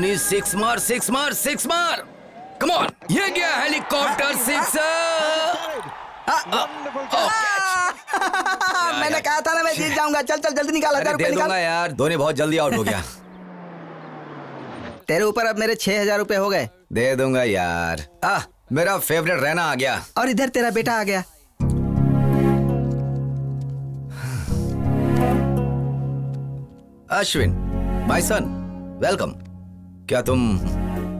Dhoni six मार six मार six मार। कम ऑन, ये गया हेलीकॉप्टर सिक्सर। मैंने कहा था ना मैं जीत जाऊंगा। चल चल जल्दी निकाल, 1000 रुपए दे निकाल। दूंगा यार, धोनी बहुत जल्दी आउट हो गया। तेरे ऊपर अब मेरे 6000 रुपए हो गए। दे दूंगा यार। मेरा फेवरेट रहना आ गया। और इधर तेरा बेटा आ गया। Ashwin, my son, welcome. क्या तुम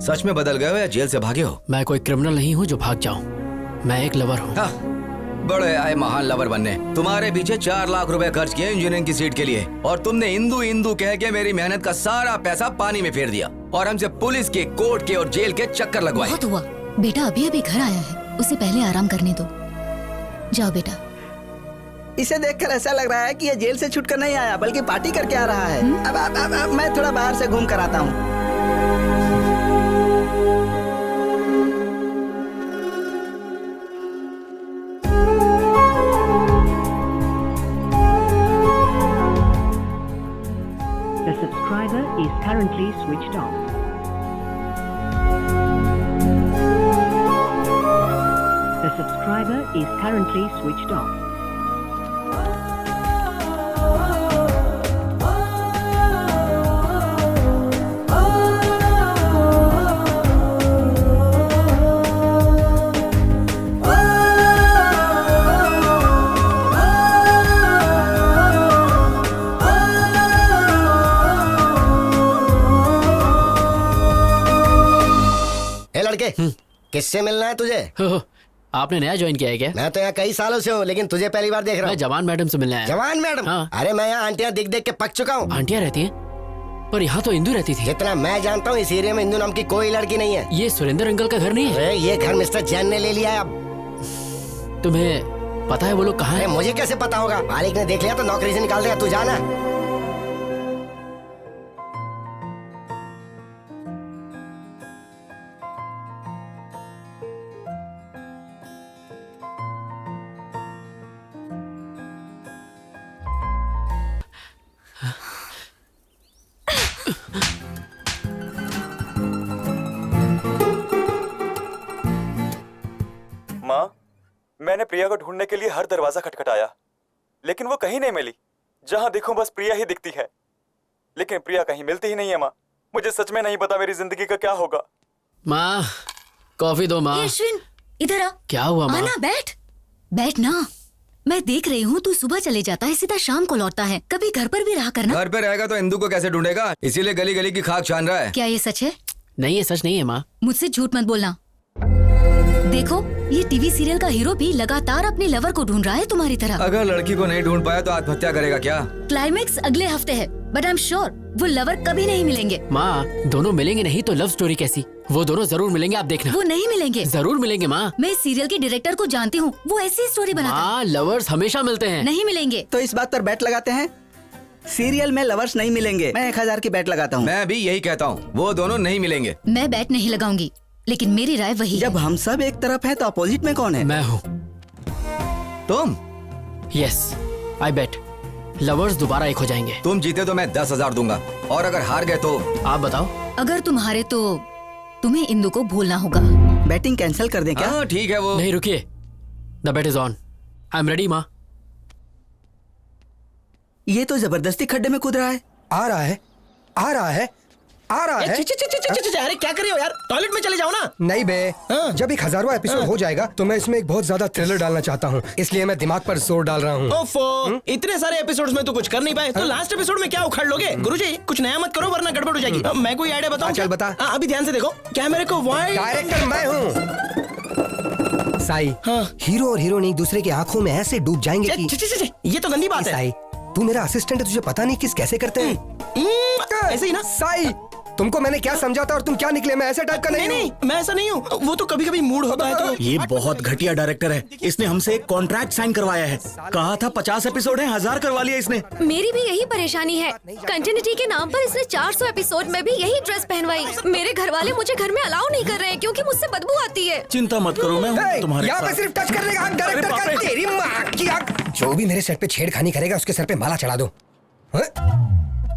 सच में बदल गए हो या जेल से भागे हो? मैं कोई क्रिमिनल नहीं हूँ जो भाग जाऊं। मैं एक लवर हूँ। बड़े आए महान लवर बनने। तुम्हारे पीछे 4 लाख रुपए खर्च किए इंजीनियरिंग की सीट के लिए, और तुमने हिंदू हिंदू कह के मेरी मेहनत का सारा पैसा पानी में फेर दिया, और हमसे पुलिस के, कोर्ट के और जेल के चक्कर लगवाए। बहुत हुआ। बेटा अभी अभी घर आया है, उसे पहले आराम करने दो। जाओ बेटा। इसे देखकर ऐसा लग रहा है कि ये जेल से छूटकर नहीं आया बल्कि पार्टी करके आ रहा है। अब मैं थोड़ा बाहर से घूम कर आता हूँ। The subscriber is currently switched off. The subscriber is currently switched off. लड़के, किससे मिलना है तुझे? आपने नया ज्वाइन किया है क्या? मैं तो यहाँ कई सालों से हूँ, लेकिन तुझे पहली बार देख रहा हूँ। मैं जवान मैडम से मिलने आया। जवान मैडम? हाँ। अरे मैं यहाँ आंटियाँ दिख देख के पक चुका हूँ। आंटियाँ रहती हैं, पर यहाँ तो इंदू रहती थी। जितना मैं जानता हूँ इस एरिया में इंदू नाम की कोई लड़की नहीं है। ये सुरेंद्र अंकल का घर नहीं है? अरे ये घर मिस्टर जैन ने ले लिया है अब। तुम्हें पता है वो लोग कहाँ हैं? मुझे कैसे पता होगा? मालिक ने देख लिया तो नौकरी से निकाल देगा। तू जाना। माँ, मैंने प्रिया को ढूंढने के लिए हर दरवाजा खटखटाया, लेकिन वो कहीं नहीं मिली। जहां देखूं बस प्रिया ही दिखती है, लेकिन प्रिया कहीं मिलती ही नहीं है। माँ, मुझे सच में नहीं पता मेरी जिंदगी का क्या होगा। माँ, कॉफी दो माँ। अश्विन, इधर आ। क्या हुआ माँ? आना, बैठ। बैठ ना। मैं देख रही हूँ तू सुबह चले जाता है, सीधा शाम को लौटता है। कभी घर पर भी रहा करना। घर पे रहेगा तो इंदू को कैसे ढूंढेगा? इसीलिए गली गली की खाक छान रहा है। क्या ये सच है? नहीं, ये सच नहीं है माँ। मुझसे झूठ मत बोलना। देखो, ये टीवी सीरियल का हीरो भी लगातार अपने लवर को ढूंढ रहा है तुम्हारी तरह। अगर लड़की को नहीं ढूंढ पाया तो आत्महत्या करेगा क्या? क्लाइमेक्स अगले हफ्ते है, बट आई एम श्योर वो लवर कभी नहीं मिलेंगे। माँ, दोनों मिलेंगे नहीं तो लव स्टोरी कैसी? वो दोनों जरूर मिलेंगे, आप देखना। वो नहीं मिलेंगे। जरूर मिलेंगे माँ। मैं इस सीरियल के डायरेक्टर को जानती हूँ, वो ऐसी स्टोरी बनाता है। माँ, लवर्स हमेशा मिलते हैं। नहीं मिलेंगे। तो इस बात पर बैट लगाते हैं? सीरियल में लवर्स नहीं मिलेंगे। मैं 1000 की बैट लगाता हूँ। मैं भी यही कहता हूँ, वो दोनों नहीं मिलेंगे। मैं बैट नहीं लगाऊंगी, लेकिन मेरी राय वही है। जब हम सब एक तरफ हैं तो अपोजिट में कौन है? मैं हूँ। तुम? यस, आई बेट लवर्स दोबारा एक हो जाएंगे। तुम जीते तो मैं 10,000 दूंगा, और अगर हार गए तो? आप बताओ। अगर तुम हारे तो तुम्हें इंदु को भूलना होगा। बैटिंग कैंसिल कर दें क्या? हाँ ठीक है। वो नहीं, रुकिए। The bet is on. I am ready माँ। ये तो जबरदस्ती खड्डे में कूद रहा है। आ रहा है, आ रहा है, आ रहा है। अरे क्या कर रही हो यार? टॉयलेट में चले जाओ ना। नहीं बे, जब 1000वां एपिसोड हो जाएगा तो मैं इसमें एक बहुत ज्यादा थ्रिलर डालना चाहता हूँ, इसलिए मैं दिमाग पर जोर डाल रहा हूँ। ओफो, इतने सारे एपिसोड्स में तो कुछ कर नहीं पाए, तो लास्ट एपिसोड में क्या उखाड़ लोगे? गुरुजी, कुछ नया मत करो वरना गड़बड़ हो जाएगी। मैं कोई आइडिया बताऊं? चल बता। अभी ध्यान से देखो, कैमरे को वाइड। डायरेक्टर मैं हूँ। साई, हीरो और हीरोइन एक दूसरे की आंखों में ऐसे डूब जाएंगे कि ये तो गंदी बात है। साई, तू मेरा असिस्टेंट है, तुझे पता नहीं किस कैसे करते हैं। ऐसे ही ना। साई, तुमको मैंने क्या समझाता और तुम क्या निकले? मैं ऐसा टाइप का नहीं हूँ। मैं ऐसा नहीं हूँ। वो तो कभी कभी मूड होता है तो। ये बहुत घटिया डायरेक्टर है। इसने हमसे एक कॉन्ट्रैक्ट साइन करवाया है। कहा था 50 एपिसोड है, 1000 करवा लिया इसने। मेरी भी यही परेशानी है। कंटिन्यूटी के नाम पर इसने 400 एपिसोड में भी यही ड्रेस पहनवाई। मेरे घर वाले मुझे घर में अलाउ नहीं कर रहे हैं क्योंकि मुझसे बदबू आती है। चिंता मत करो, मैं हूँ तुम्हारे यहाँ पे सिर्फ टच करने का हक डायरेक्टर का। तेरी माँ की आग। जो भी मेरे सेट पे छेड़खानी करेगा उसके सर पे माला चढ़ा दो।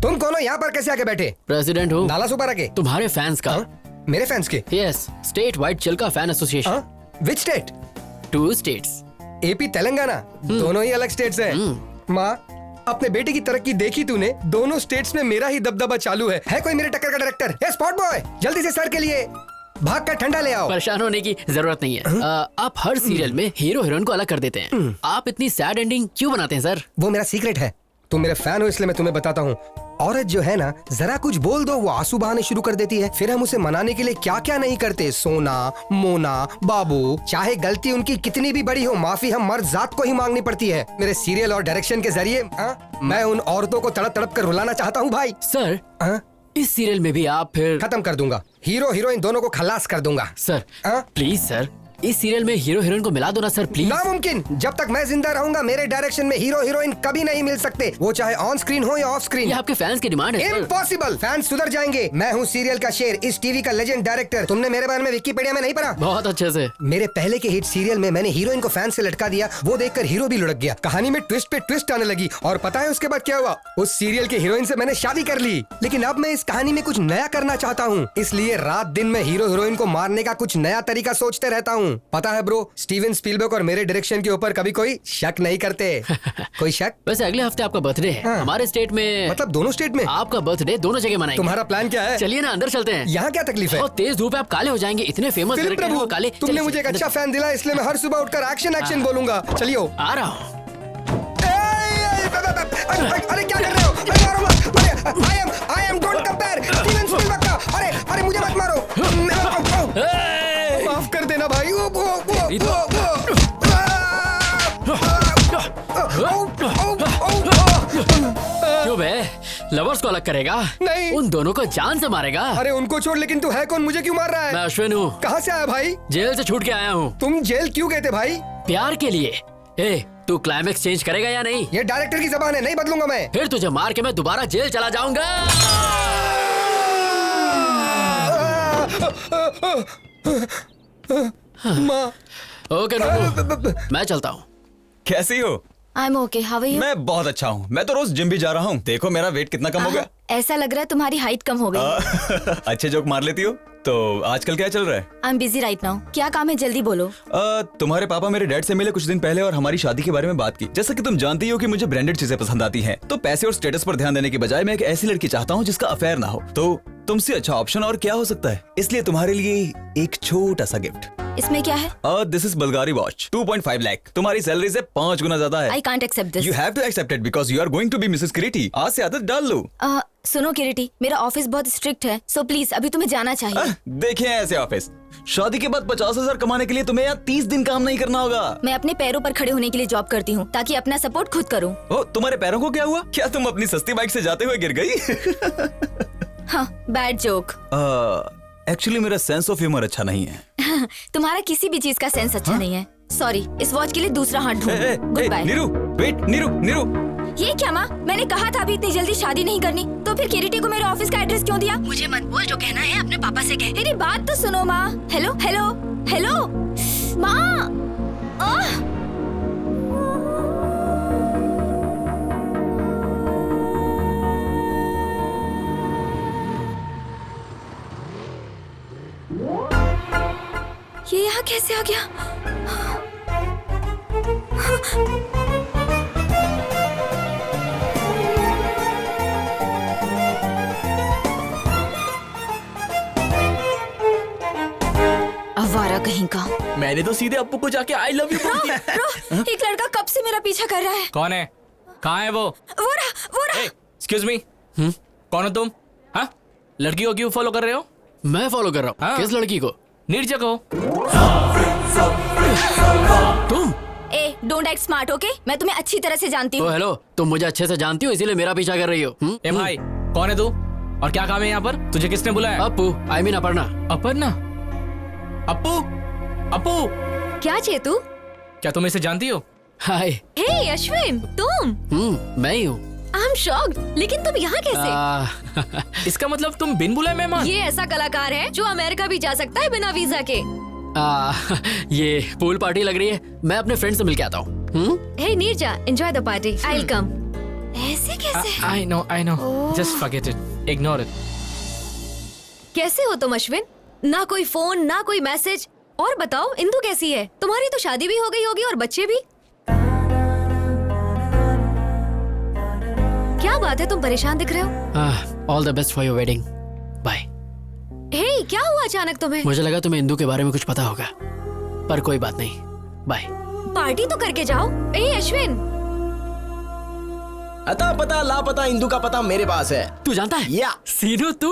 तुम कौन हो यहाँ पर कैसे आके बैठे? प्रेसिडेंट हूँ नाला सुपा रखे? तुम्हारे फैंस का। मेरे फैंस के? Yes, state wide Chilka fan association. Which state? 2 states, AP Telangana, दोनों ही अलग स्टेट्स हैं। माँ, अपने बेटे की तरक्की देखी तूने? दोनों स्टेट्स में मेरा ही दबदबा चालू है कोई मेरे टक्कर का डायरेक्टर? ये स्पॉट बॉय, जल्दी से सर के लिए भाग कर ठंडा ले आओ। परेशान होने की जरूरत नहीं है। आप हर सीरियल में हीरो हीरोइन को अलग कर देते हैं। आप इतनी सैड एंडिंग क्यों बनाते हैं सर? वो मेरा सीक्रेट है। तुम मेरे फैन हो इसलिए मैं तुम्हें बताता हूँ। औरत जो है ना, जरा कुछ बोल दो वो आंसू बहाने शुरू कर देती है। फिर हम उसे मनाने के लिए क्या क्या नहीं करते। सोना, मोना, बाबू, चाहे गलती उनकी कितनी भी बड़ी हो, माफी हम मर्द जात को ही मांगनी पड़ती है। मेरे सीरियल और डायरेक्शन के जरिए मैं उन औरतों को तड़प तड़प कर रुलाना चाहता हूँ भाई। सर, इस सीरियल में भी आप फिर खत्म कर दूंगा। हीरो हीरोइन दोनों को खलास कर दूंगा। सर प्लीज सर, इस सीरियल में हीरो हीरोइन को मिला दो ना सर प्लीज। नामुमकिन, जब तक मैं जिंदा रहूंगा मेरे डायरेक्शन में हीरो हीरोइन कभी नहीं मिल सकते, वो चाहे ऑन स्क्रीन हो या ऑफ स्क्रीन। ये आपके फैंस की डिमांड है। इम्पॉसिबल, फैंस सुधर जाएंगे। मैं हूँ सीरियल का शेर, इस टीवी का लेजेंड डायरेक्टर। तुमने मेरे बारे में विकिपीडिया में नहीं पढ़ा? बहुत अच्छे से। मेरे पहले के हिट सीरियल में मैंने हीरोइन को फैन से लटका दिया, वो देखकर हीरो भी लुढ़क गया। कहानी में ट्विस्ट पे ट्विस्ट आने लगी और पता है उसके बाद क्या हुआ? उस सीरियल के हीरोइन से मैंने शादी कर ली। लेकिन अब मैं इस कहानी में कुछ नया करना चाहता हूँ, इसलिए रात दिन में हीरो हीरोइन को मारने का कुछ नया तरीका सोचते रहता हूँ। पता है ब्रो, स्टीवन स्पीलबर्ग और मेरे डायरेक्शन के ऊपर कभी कोई शक नहीं करते। कोई शक? वैसे अगले हफ्ते आपका बर्थडे है। हमारे स्टेट में, मतलब दोनों स्टेट में आपका बर्थडे दोनों जगह मनाएंगे। तुम्हारा प्लान क्या है? चलिए ना अंदर चलते हैं। यहाँ क्या तकलीफ है? बहुत तेज धूप है, आप काले हो जाएंगे। इतने फेमस डायरेक्टर हैं वो काले। तुमने मुझे एक अच्छा फैन दिला, इसलिए मैं हर सुबह उठकर एक्शन एक्शन बोलूंगा। चलियो आ रहा हूँ। अरे क्या कर रहे हो? I am don't compare Steven Spielberg का। अरे मुझे मत मारो, माफ कर देना भाई। क्यों बे, लवर्स को अलग करेगा? नहीं, उन दोनों को जान से मारेगा। अरे उनको छोड़, लेकिन तू है कौन? मुझे क्यों मार रहा है? मैं अश्विन हूँ। कहाँ से आया भाई? जेल से छूट के आया हूँ। तुम जेल क्यों गए थे भाई? प्यार के लिए। ए, तू क्लाइमेक्स चेंज करेगा या नहीं? ये डायरेक्टर की जबान है, नहीं बदलूंगा मैं। फिर तुझे मार के मैं दोबारा जेल चला जाऊंगा। ओके मैं चलता हूँ। कैसी हो? I'm okay. How are you? मैं बहुत अच्छा हूँ। मैं तो रोज जिम भी जा रहा हूँ। देखो मेरा वेट कितना कम हो गया। ऐसा लग रहा है तुम्हारी हाइट कम हो गई। अच्छे जोक मार लेती हो। तो आजकल क्या चल रहा है? I'm busy right now. क्या काम है, जल्दी बोलो। तुम्हारे पापा मेरे डैड से मिले कुछ दिन पहले और हमारी शादी के बारे में बात की। जैसा कि तुम जानती हो कि मुझे ब्रांडेड चीजें पसंद आती हैं, तो पैसे और स्टेटस पर ध्यान देने की बजाय मैं एक ऐसी लड़की चाहता हूँ जिसका अफेयर ना हो। तो तुमसे अच्छा ऑप्शन और क्या हो सकता है? इसलिए तुम्हारे लिए एक छोटा सा गिफ्ट। इसमें क्या है? This is Bulgari watch, 2.5 lakh. तुम्हारी सैलरी से 5 गुना ज्यादा है। I can't accept this. You have to accept it because you are going to be Mrs. किरीटी। आज से आदत डाल लो। सुनो किरीटी, मेरा ऑफिस बहुत स्ट्रिक्ट है, सो प्लीज अभी तुम्हें जाना चाहिए। देखिए ऐसे ऑफिस, शादी के बाद 50,000 कमाने के लिए तुम्हें यहाँ 30 दिन काम नहीं करना होगा। मैं अपने पैरों पर खड़े होने के लिए जॉब करती हूँ ताकि अपना सपोर्ट खुद करूँ। तुम्हारे पैरों को क्या हुआ? क्या तुम अपनी सस्ती बाइक से जाते हुए गिर गई? हाँ, बैड जोक। एक्चुअली मेरा सेंस ऑफ ह्यूमर अच्छा नहीं है। तुम्हारा किसी भी चीज का सेंस अच्छा नहीं है। सॉरी, इस वॉच के लिए दूसरा हाथ ढूंढो। Good bye. Neeru, wait, Neeru. ये क्या माँ? मैंने कहा था अभी इतनी जल्दी शादी नहीं करनी, तो फिर किरीटी को मेरे ऑफिस का एड्रेस क्यों दिया? मुझे मत बोल, जो कहना है अपने पापा से कह। मेरी बात तो सुनो माँ। हेलो हेलो हेलो माँ। ये यहाँ कैसे आ गया? आवारा कहीं का। मैंने तो सीधे अप्पू को जाके आई लव यू बोल दिया। एक लड़का कब से मेरा पीछा कर रहा है। कौन है? कहाँ है वो? वो रहा। एक्सक्यूज मी, कौन हो तुम? हाँ, लड़की को क्यों फॉलो कर रहे हो? मैं फॉलो कर रहा हूँ। किस लड़की को? निर्जा को। तुम? ए, डोंट एक्ट स्मार्ट, ओके? मैं तुम्हें अच्छी तरह से जानती हूँ। हेलो, तुम मुझे अच्छे से जानती हो इसीलिए मेरा पीछा कर रही हो। ए भाई, कौन है तू और क्या काम है यहाँ पर? तुझे किसने बुलाया? Appu, I mean Aparna. अपर्णा? अप्पू? क्या चेतू? क्या तुम इसे जानती हो? हाय। हे अश्विन, तुम? मैं ही हूँ। आई एम शॉक्ड, लेकिन तुम यहाँ कैसे? इसका मतलब तुम बिन बुलाए मेहमान? ये ऐसा कलाकार है जो अमेरिका भी जा सकता है बिना वीजा के। ये पूल पार्टी लग रही है, मैं अपने फ्रेंड से मिल के आता हूँ। Hey Neerja, enjoy the party, I will come. ऐसे कैसे? I know. Just forget it. Ignore it. कैसे हो तुम अश्विन? ना कोई फोन, ना कोई मैसेज। और बताओ इंदु कैसी है? तुम्हारी तो शादी भी हो गई होगी और बच्चे भी। क्या बात है, तुम परेशान दिख रहे हो? All the best for your wedding. Bye. हे, क्या हुआ अचानक तुम्हें? मुझे लगा तुम्हें इंदु के बारे में कुछ पता होगा, पर कोई बात नहीं। बाय। पार्टी तो करके जाओ। ए अश्विन, अता पता लापता इंदु का पता मेरे पास है। तू जानता है? या सीनू तू?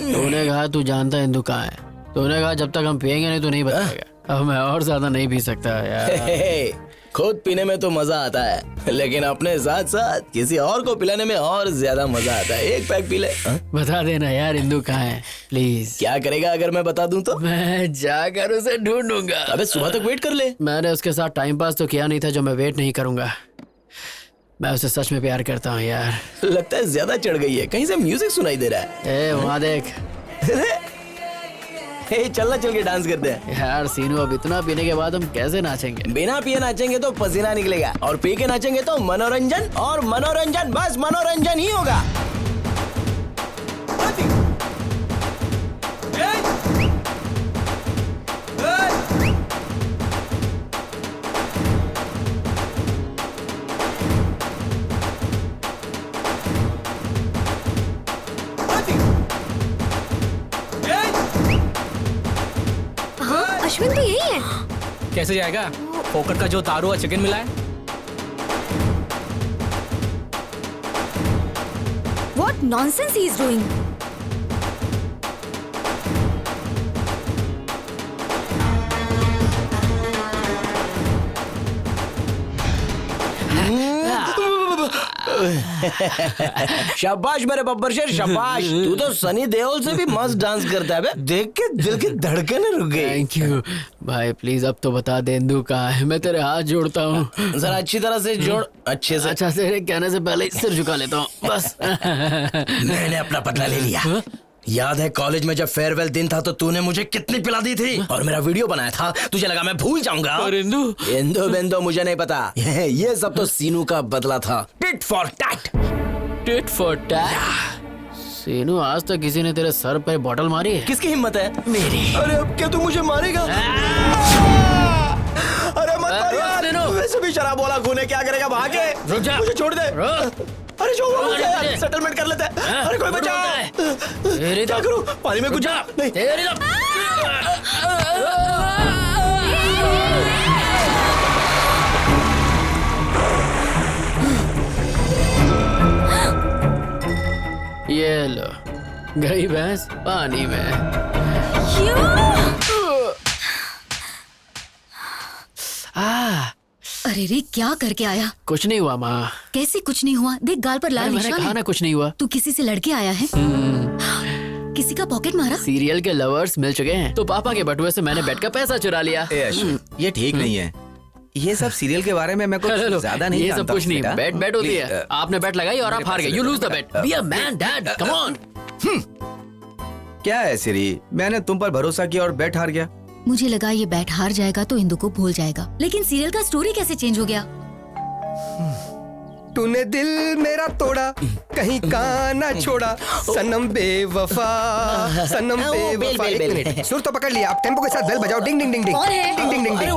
तूने कहा तू जानता है इंदु कहाँ है। तूने कहा जब तक हम पियेंगे नहीं तो नहीं बताएगा। अब मैं और ज्यादा नहीं पी सकता यार। खुद पीने में तो मजा आता है, लेकिन अपने साथ साथ किसी और को पिलाने में और ज्यादा मजा आता है। एक पैक पी ले। बता देना यार इंदु कहाँ है प्लीज। क्या करेगा अगर मैं बता दूं तो? मैं जाकर उसे ढूंढूंगा। अबे सुबह तक वेट कर ले। मैंने उसके साथ टाइम पास तो किया नहीं था जो मैं वेट नहीं करूंगा। मैं उसे सच में प्यार करता हूँ यार। लगता है ज्यादा चढ़ गई है, कहीं से म्यूजिक सुनाई दे रहा है। वहाँ देख। चलना, चल के डांस करते हैं। यार सीनू, अब इतना पीने के बाद हम कैसे नाचेंगे? बिना पिए नाचेंगे तो पसीना निकलेगा, और पी के नाचेंगे तो मनोरंजन, और मनोरंजन बस मनोरंजन ही होगा। अश्विन तो यही है। कैसे जाएगा? फोकट का जो तारू और चिकन मिला है। What nonsense he is doing? शाबाश मेरे बब्बर शेर, शाबाश। तू तो सनी देओल से भी मस्त डांस करता है बे। देख के दिल की धड़कनें रुक गई। थैंक यू भाई, प्लीज अब तो बता दे इंदु कहाँ है। मैं तेरे हाथ जोड़ता हूँ। जरा अच्छी तरह से जोड़, अच्छे से। अच्छा, तेरे कहने से पहले ही सिर झुका लेता हूँ बस। मैंने अपना बदला ले लिया। याद है कॉलेज में जब फेयरवेल दिन था तो तूने मुझे कितनी पिला दी थी और मेरा वीडियो बनाया था। तुझे लगा मैं भूल जाऊंगा? और इंदु बिंदु मुझे नहीं पता। ये सब तो सीनू का बदला था। Tit for tat. Tit for tat. Seenu, आज तक किसी ने तेरे सर पे बॉटल मारी है? किसकी हिम्मत है? मेरी। अरे अब क्या तू मुझे मारेगा? अरे मत मार यार। वैसे भी शराब वाला खून है, क्या करेगा? भाग के। रुक जा। मुझे छोड़ दे। अरे छोड़, सेटलमेंट कर लेते हैं। अरे कोई बचाओ। क्या करूं? पानी में कुछ जा। नहीं। ये लो, गई भैंस पानी में। अरे रे, क्या करके आया? कुछ नहीं हुआ माँ। कैसे कुछ नहीं हुआ? देख गाल पर लाल मैंने निशान कहा है। ना कुछ नहीं हुआ। तू किसी से लड़के आया है? किसी का पॉकेट मारा? सीरियल के लवर्स मिल चुके हैं तो पापा के बटुए से मैंने बेड का पैसा चुरा लिया। ये ठीक नहीं है। ये सब सीरियल के बारे में मैं कुछ ज्यादा नहीं ये जानता सब कुछ नहीं। बेटा। बेट होती है। Please, आपने बेट लगाई और आप हार गए। You lose the bet. Be a man dad, come on. क्या है सिरी, मैंने तुम पर भरोसा किया और बैट हार गया। मुझे लगा ये बैट हार जाएगा तो इंदु को भूल जाएगा, लेकिन सीरियल का स्टोरी कैसे चेंज हो गया? तूने दिल मेरा तोड़ा, कहीं का ना छोड़ा, सनम बेवफा, सनम बेवफा। एक मिनट, सुर तो पकड़ लिया। आप टेम्पो के साथ बेल बजाओ। डिंग डिंग डिंग डिंग। कौन है? Ding ding ding ding.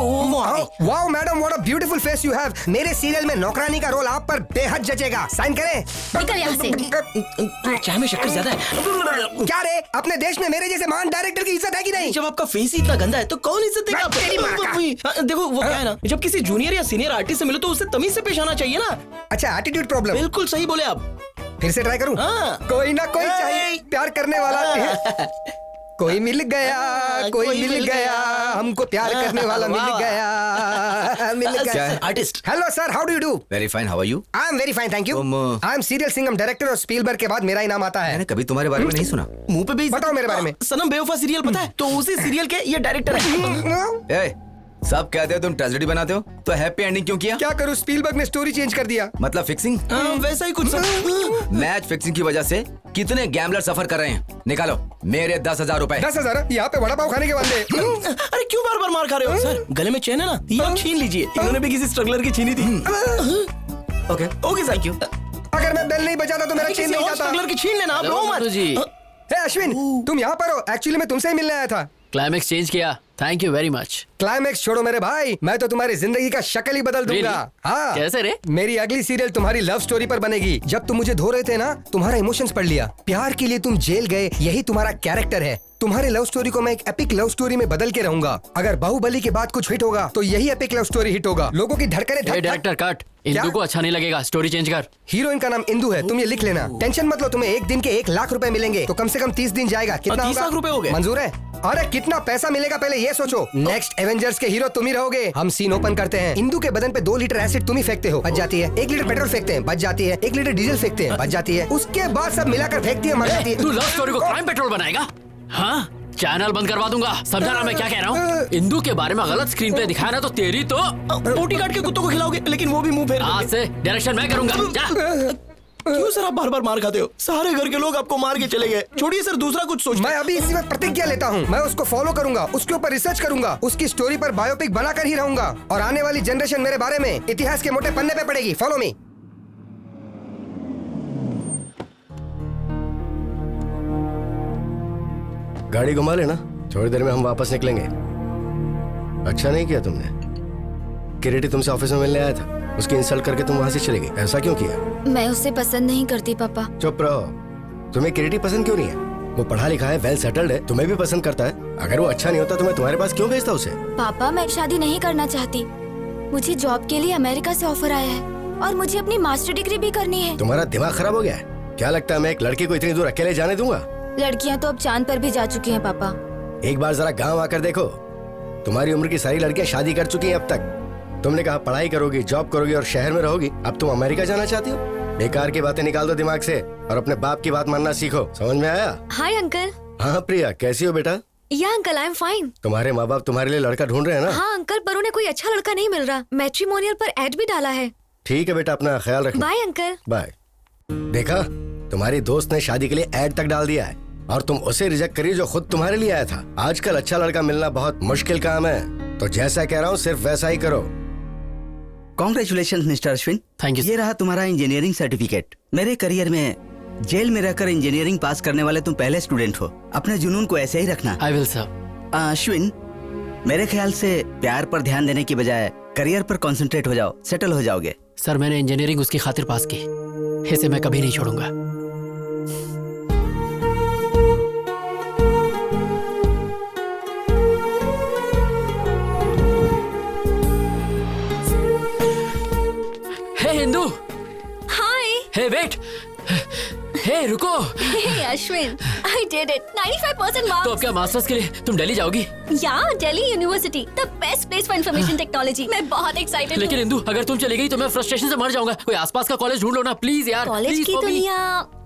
Wow madam, what a beautiful face you have. मेरे सीरियल में नौकरानी का रोल आप पर बेहद जचेगा। साइन करें। निकल यहाँ से। चाय में शक्कर ज्यादा है। क्या रे, अपने देश में मेरे जैसे महान डायरेक्टर की इज्जत है कि नहीं? जब आपका फेस ही इतना गंदा है तो कौन इज्जत देगा? देखो वो क्या है ना, जब किसी जूनियर या सीनियर आर्टिस्ट से मिलो तो उससे तमीज से पेश आना चाहिए ना। अच्छा, एटीट्यूड प्रॉब्लम। बिल्कुल सही बोले आप। फिर से ट्राई करूं? हाँ। कोई ना कोई चाहिए प्यार करने वाला। कोई मिल गया, कोई मिल गया, हमको प्यार करने वाला मिल गया, मिल गया। Artist. Hello sir, how do you do? Very fine, how are you? I am very fine, thank you. I am serial Singham director और स्पीलबर्ग के बाद मेरा इनाम आता है। मैंने कभी तुम्हारे बारे में नहीं सुना। मुंह पे भी बताओ मेरे बारे में। सनम बेवफा सीरियल पता है? तो उसी सीरियल के ये डायरेक्टर है। सब कहते हो तुम ट्रेजेडी बनाते हो, तो हैप्पी एंडिंग क्यों किया? क्या करूं, स्पीलबर्ग ने स्टोरी चेंज कर दिया। मतलब फिक्सिंग? वैसा ही कुछ। मैच फिक्सिंग की वजह से कितने गैम्बलर सफर कर रहे हैं। निकालो मेरे 10,000 रुपए। 10,000? यहाँ पे वड़ा पाव खाने के वादे। अरे क्यों बार बार मार खा रहे हो सर? गले में चेन है ना, ये आप छीन लीजिए। इन्होंने भी किसी स्ट्रगलर की छीनी थी। ओके ओके सर, क्यों? अगर मैं बेल नहीं बजाता तो मेरा चेन नहीं जाता। स्ट्रगलर की छीन लेना, आप रो मत। जी अश्विन, तुम यहाँ पर हो? एक्चुअली मैं तुमसे ही मिलने आया था। क्लाइमेक्स चेंज किया, thank you very much. Climax छोड़ो मेरे भाई, मैं तो तुम्हारी जिंदगी का शक्ल ही बदल दूंगा। हाँ, कैसे रे? मेरी अगली सीरियल तुम्हारी लव स्टोरी पर बनेगी। जब तुम मुझे धो रहे थे ना, तुम्हारा इमोशंस पढ़ लिया। प्यार के लिए तुम जेल गए, यही तुम्हारा कैरेक्टर है। तुम्हारे लव स्टोरी को मैं एक एपिक लव स्टोरी में बदल के रहूंगा। अगर बाहुबली के बाद कुछ हिट होगा तो यही एपिक लव स्टोरी हिट होगा। लोगों की धड़कने डायरेक्टर कट, इंदू को अच्छा नहीं लगेगा, स्टोरी चेंज कर। हीरोइन का नाम इंदू है, तुम ये लिख लेना। टेंशन मत लो, तुम्हें एक दिन के 1 लाख रुपए मिलेंगे, तो कम से कम 30 दिन जाएगा। कितना 30 लाख रुपए हो गए? मंजूर है? अरे कितना पैसा मिलेगा पहले ये सोचो। नेक्स्ट एवेंजर्स के हीरो तुम ही रहोगे। हम सीन ओपन करते हैं। इंदू के बदन पे 2 लीटर एसिड तुम ही फेंकते हो, बच जाती है। 1 लीटर पेट्रोल फेंकते हैं, बच जाती है। 1 लीटर डीजल फेंकते हैं, बच जाती है। उसके बाद सब मिलाकर फेंकती है, मर जाती है। तू लव स्टोरी को क्राइम पेट्रोल बनाएगा? हाँ, चैनल बंद करवा दूंगा। समझा ना मैं क्या कह रहा हूँ? इंदू के बारे में गलत स्क्रीन पे दिखाया ना तो तेरी तो बोटी काट के कुत्तों को खिलाओगे, लेकिन वो भी मुंह फेर आज से डायरेक्शन मैं करूंगा। जा। क्यों सर आप बार बार मार खाते हो? सारे घर के लोग आपको मार के चले गए। छोड़िए सर, दूसरा कुछ सोच। मैं अभी इसी वक्त प्रतिज्ञा लेता हूँ, मैं उसको फॉलो करूंगा, उसके ऊपर रिसर्च करूंगा, उसकी स्टोरी पर बायोपिक बनाकर ही रहूंगा। और आने वाली जनरेशन मेरे बारे में इतिहास के मोटे पन्ने पे पड़ेगी। Follow me. गाड़ी घुमा लेना, थोड़ी देर में हम वापस निकलेंगे। अच्छा नहीं किया तुमने। किरीटी तुमसे ऑफिस में मिलने आया था, उसकी इंसल्ट करके तुम वहां से चले गई। ऐसा क्यों किया? मैं उससे पसंद नहीं करती पापा। चुप रहो। तुम्हें किरीटी पसंद क्यों नहीं है? वो पढ़ा लिखा है, वेल सेटल्ड है, तुम्हें भी पसंद करता है। अगर वो अच्छा नहीं होता तो मैं तुम्हारे पास क्यों भेजता उसे? पापा मैं शादी नहीं करना चाहती। मुझे जॉब के लिए अमेरिका से ऑफर आया है और मुझे अपनी मास्टर डिग्री भी करनी है। तुम्हारा दिमाग खराब हो गया है क्या? लगता है मैं एक लड़की को इतनी दूर अकेले जाने दूंगा? लड़कियां तो अब चांद पर भी जा चुकी हैं पापा। एक बार जरा गांव आकर देखो, तुम्हारी उम्र की सारी लड़कियां शादी कर चुकी हैं अब तक। तुमने कहा पढ़ाई करोगी, जॉब करोगी और शहर में रहोगी। अब तुम अमेरिका जाना चाहती हो? बेकार की बातें निकाल दो दिमाग से और अपने बाप की बात मानना सीखो। समझ में आया? Hi uncle. हाँ प्रिया, कैसी हो बेटा? या अंकल आई एम फाइन। तुम्हारे माँ बाप तुम्हारे लिए लड़का ढूंढ रहे हैं ना? हाँ अंकल, पर उन्हें कोई अच्छा लड़का नहीं मिल रहा। मैट्रिमोनियल पर एड भी डाला है। ठीक है बेटा, अपना ख्याल रखना। Bye uncle. बाय। देखा, तुम्हारी दोस्त ने शादी के लिए एड तक डाल दिया है और तुम उसे रिजेक्ट करी जो खुद तुम्हारे लिए आया था। आजकल अच्छा लड़का मिलना बहुत मुश्किल काम है, तो जैसा कह रहा हूँ सिर्फ वैसा ही करो। Congratulation mister Ashwin. Thank you. ये रहा तुम्हारा इंजीनियरिंग सर्टिफिकेट। मेरे करियर में जेल में रहकर इंजीनियरिंग पास करने वाले तुम पहले स्टूडेंट हो। अपने जुनून को ऐसे ही रखना। I will sir. अश्विन, मेरे ख्याल से प्यार पर ध्यान देने की बजाय करियर पर कंसंट्रेट हो जाओ, सेटल हो जाओगे। सर मैंने इंजीनियरिंग उसकी खातिर पास की, इसे मैं कभी नहीं छोड़ूंगा। हे हिंदू। हाय। हे वेट। हे रुको। हे Ashwin, I did it. 95% marks. तो अब क्या मास्टर्स के लिए तुम दिल्ली जाओगी? या Delhi university, the best place for information technology. मैं बहुत एक्साइटेड हूँ। लेकिन इंदू, अगर तुम चली गई तो मैं फ्रस्ट्रेशन से मर जाऊंगा। कोई आसपास का कॉलेज ढूंढ लो ना प्लीज यार। कॉलेज की दुनिया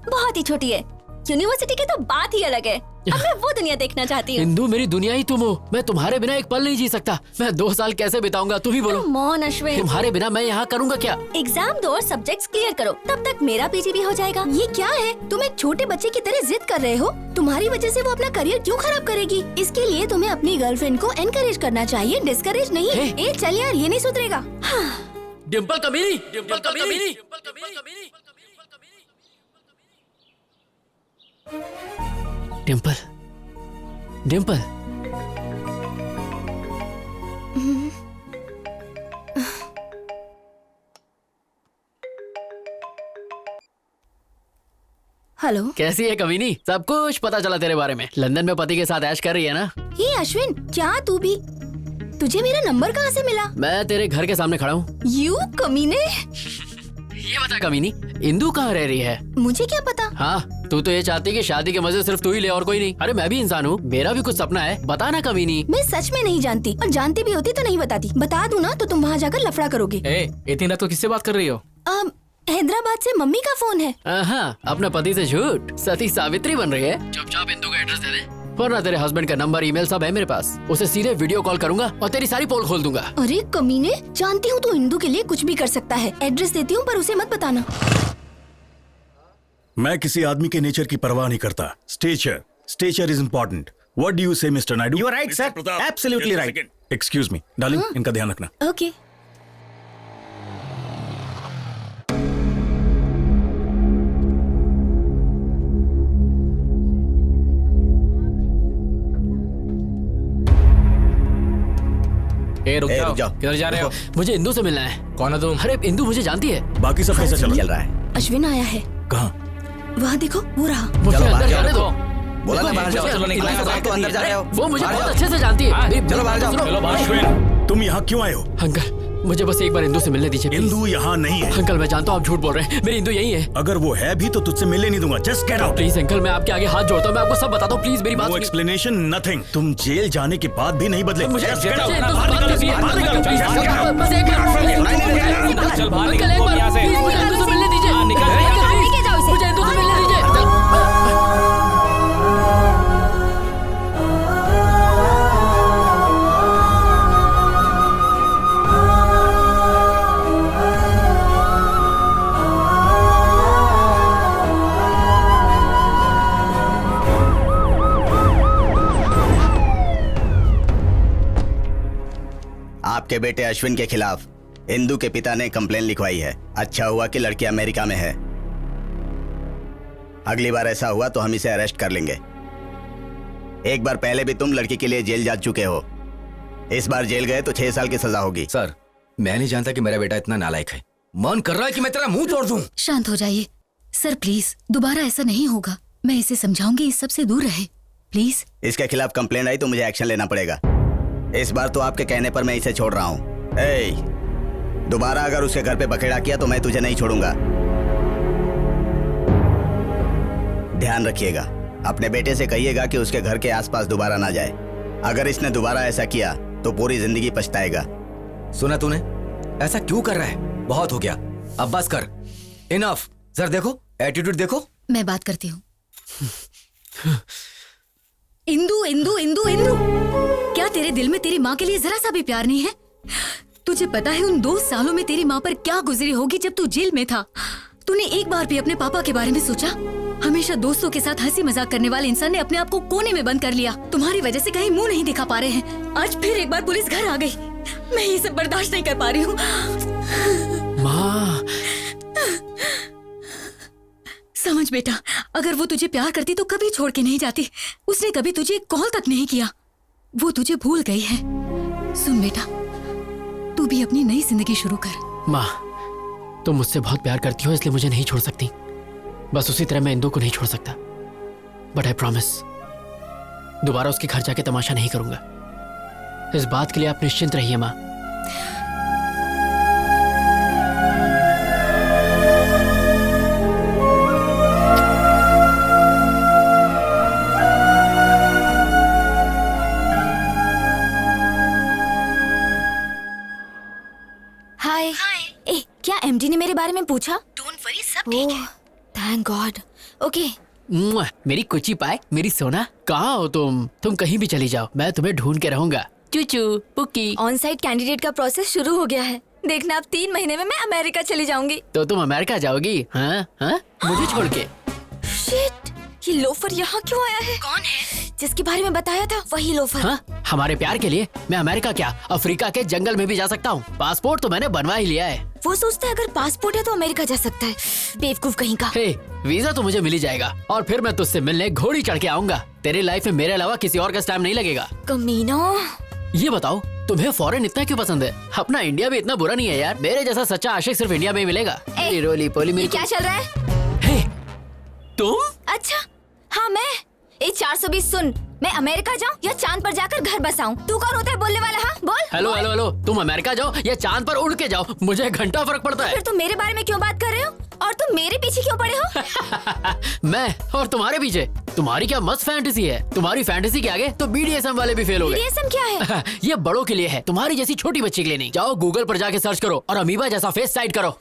बहुत ही छोटी है, यूनिवर्सिटी की तो बात ही अलग है। अब मैं वो दुनिया देखना चाहती हूँ। इंदू मेरी दुनिया ही तुम हो, मैं तुम्हारे बिना एक पल नहीं जी सकता। मैं 2 साल कैसे बिताऊंगा, तुम ही बोलो। मोहन अश्विन, तुम्हारे बिना मैं यहाँ करूँगा क्या? एग्जाम दो और सब्जेक्ट्स क्लियर करो, तब तक मेरा पीजी भी हो जाएगा। ये क्या है, तुम एक छोटे बच्चे की तरह जिद कर रहे हो। तुम्हारी वजह से वो अपना करियर क्यों खराब करेगी? इसके लिए तुम्हें अपनी गर्लफ्रेंड को एनकरेज करना चाहिए, डिस्करेज नहीं। ए चल यार, ये नहीं सुधरेगा। डिम्पल कमीनी, डिम्पल कमीनी। डिम्पल, डिम्पल। हेलो, कैसी है कमीनी? सब कुछ पता चला तेरे बारे में। लंदन में पति के साथ ऐश कर रही है ना? ये अश्विन, क्या तू भी? तुझे मेरा नंबर कहाँ से मिला? मैं तेरे घर के सामने खड़ा हूँ। यू कमीने। ये बता कमीनी, इंदू कहाँ रह रही है? मुझे क्या पता। हाँ, तू तो ये चाहती कि शादी के मजे सिर्फ तू ही ले और कोई नहीं। अरे मैं भी इंसान हूँ, मेरा भी कुछ सपना है। बता ना कमीनी। मैं सच में नहीं जानती, और जानती भी होती तो नहीं बताती। बता दूँ ना तो तुम वहाँ जाकर लफड़ा करोगे। इतनी रात को किससे बात कर रही हो? हैदराबाद से मम्मी का फोन है। हाँ, अपने पति से झूठ। सती सावित्री बन रही है। चुपचाप इंदू का एड्रेस दे दे। वरना तेरे हस्बैंड का नंबर, ईमेल सब है मेरे पास। उसे सीधे वीडियो कॉल करूंगा और तेरी सारी पोल खोल दूंगा। अरे कमीने, जानती हूँ तू इंदू के लिए कुछ भी कर सकता है। एड्रेस देती हूँ पर उसे मत बताना। मैं किसी आदमी के नेचर की परवाह नहीं करता। Stature is important. What do you say mister Naidu? You are right sir, absolutely right. Excuse me darling, इनका ध्यान रखना। ओके। रुक जाओ। किधर जा रहे हो? मुझे इंदू से मिलना है। कौन है तुम? अरे इंदू मुझे जानती है। बाकी सब कैसा चल रहा है? अश्विन आया है। कहाँ? वहाँ देखो, वो रहा। मुझे अंदर जाने दो। बोला ना बाहर जाओ। तो अंदर जा रहे हो। वो मुझे बहुत अच्छे से जानती है। चलो बाहर जाओ। अश्विन, तुम यहाँ क्यों आए हो? अंकल, मुझे बस एक बार इंदू से मिलने दीजिए। इंदू यहाँ नहीं है। अंकल मैं जानता हूँ आप झूठ बोल रहे हैं, मेरी इंदू यही है। अगर वो है भी तो तुझसे मिलने नहीं दूंगा। Just get out. Please uncle, मैं आपके आगे हाथ जोड़ता हूँ, मैं आपको सब बताता हूँ, प्लीज मेरी बात नो एक्सप्लेनेशन, नथिंग। तुम जेल जाने के बाद भी नहीं बदले। मुझे Just get out. इंदू से बात करनी है। बाहर निकलो, please, just get out. बस एक बार। चल बाहर निकल, मुझे इंदू से मिलने दीजिए। मुझे इंदू से मिलने दीजिए। आपके बेटे अश्विन के खिलाफ इंदू के पिता ने कंप्लेन लिखवाई है। अच्छा हुआ कि लड़की अमेरिका में है। अगली बार ऐसा हुआ तो हम इसे अरेस्ट कर लेंगे। एक बार पहले भी तुम लड़की के लिए जेल जा चुके हो। इस बार जेल गए तो 6 साल की सजा होगी। सर, मैं नहीं जानता कि मेरा बेटा इतना नालायक है। मन कर रहा है कि मैं तेरा मुंह तोड़ दूं। शांत हो जाइए सर, प्लीज। दोबारा ऐसा नहीं होगा। मैं इसे समझाऊंगी, इस सब से दूर रहे, प्लीज। इसके खिलाफ कंप्लेन आई तो मुझे एक्शन लेना पड़ेगा। इस बार तो आपके कहने पर मैं इसे छोड़ रहा हूँ। दोबारा अगर उसके घर पे बखेड़ा किया तो मैं तुझे नहीं छोड़ूंगा। ध्यान रखिएगा। अपने बेटे से कहिएगा कि उसके घर के आसपास दोबारा ना जाए। अगर इसने दोबारा ऐसा किया तो पूरी जिंदगी पछताएगा। सुना तूने? ऐसा क्यों कर रहा है? बहुत हो गया, अब बस कर। इनफ। जरा देखो, एटीट्यूड देखो। मैं बात करती हूँ। इंदू, इंदू, इंदू, इंदू, क्या तेरे दिल में तेरी माँ के लिए जरा सा भी प्यार नहीं है? तुझे पता है उन 2 सालों में तेरी माँ पर क्या गुजरी होगी जब तू जेल में था? तूने एक बार भी अपने पापा के बारे में सोचा? हमेशा दोस्तों के साथ हंसी मजाक करने वाले इंसान ने अपने आप को कोने में बंद कर लिया। तुम्हारी वजह से कहीं मुंह नहीं दिखा पा रहे हैं। आज फिर एक बार पुलिस घर आ गई। मैं ये सब बर्दाश्त नहीं कर पा रही हूँ। माँ, समझ बेटा, अगर वो तुझे प्यार करती तो कभी छोड़ के नहीं जाती। उसने कभी तुझे कॉल तक नहीं किया। वो तुझे भूल गई है। सुन बेटा, तू भी अपनी नई जिंदगी शुरू कर। माँ, तुम मुझसे बहुत प्यार करती हो इसलिए मुझे नहीं छोड़ सकती। बस उसी तरह मैं इंदू को नहीं छोड़ सकता। बट आई प्रॉमिस, दोबारा उसके घर जाके तमाशा नहीं करूंगा। इस बात के लिए आप निश्चिंत रहिए माँ। हाय। ए, क्या एमडी ने मेरे बारे में पूछा? डोंट वरी, सब ठीक है। Thank God. ओके। मेरी कुची पाए, मेरी सोना, कहाँ हो तुम? तुम कहीं भी चली जाओ, मैं तुम्हें ढूंढ के रहूंगा। चूचू पुक्की। ऑन साइट कैंडिडेट का प्रोसेस शुरू हो गया है। देखना, अब 3 महीने में मैं अमेरिका चली जाऊंगी। तो तुम अमेरिका जाओगी? हाँ हाँ, मुझे छोड़ के। शिट, ये लोफर यहाँ क्यों आया है? कौन है? जिसके बारे में बताया था वही लोफर। हाँ, हमारे प्यार के लिए मैं अमेरिका क्या, अफ्रीका के जंगल में भी जा सकता हूँ। पासपोर्ट तो मैंने बनवा ही लिया है। वो सोचता है अगर पासपोर्ट है तो अमेरिका जा सकता है। बेवकूफ कहीं का। हे, वीजा तो मुझे मिल ही जाएगा और फिर मैं तुझसे मिलने घोड़ी चढ़ के आऊंगा। तेरी लाइफ में मेरे अलावा किसी और का टाइम नहीं लगेगा। कमीना। ये बताओ, तुम्हें फॉरेन इतना क्यों पसंद है? अपना इंडिया भी इतना बुरा नहीं है यार। मेरे जैसा सच्चा आशिक सिर्फ इंडिया में ही मिलेगा। रोली पोली मेरी। क्या चल रहा है? हे, तुम? अच्छा, हाँ मैं। 420 सुन, मैं अमेरिका जाऊँ या चांद पर जाकर घर बसाऊं? तू कौन होता है बोलने वाला? हाँ बोल। हेलो हेलो हेलो, तुम अमेरिका जाओ या चांद पर उड़ के जाओ, मुझे घंटा फर्क पड़ता है। फिर तुम मेरे बारे में क्यों बात कर रहे हो? और तुम मेरे पीछे क्यों पड़े हो? मैं और तुम्हारे पीछे? तुम्हारी क्या मस्त फैंटेसी है। तुम्हारी फैंटेसी के आगे तो BDSM वाले भी फेल हो गए। BDSM क्या है? ये बड़ों के लिए है, तुम्हारी जैसी छोटी बच्ची के लिए नहीं। जाओ गूगल पर जाके सर्च करो और अमीबा जैसा फेस साइड करो।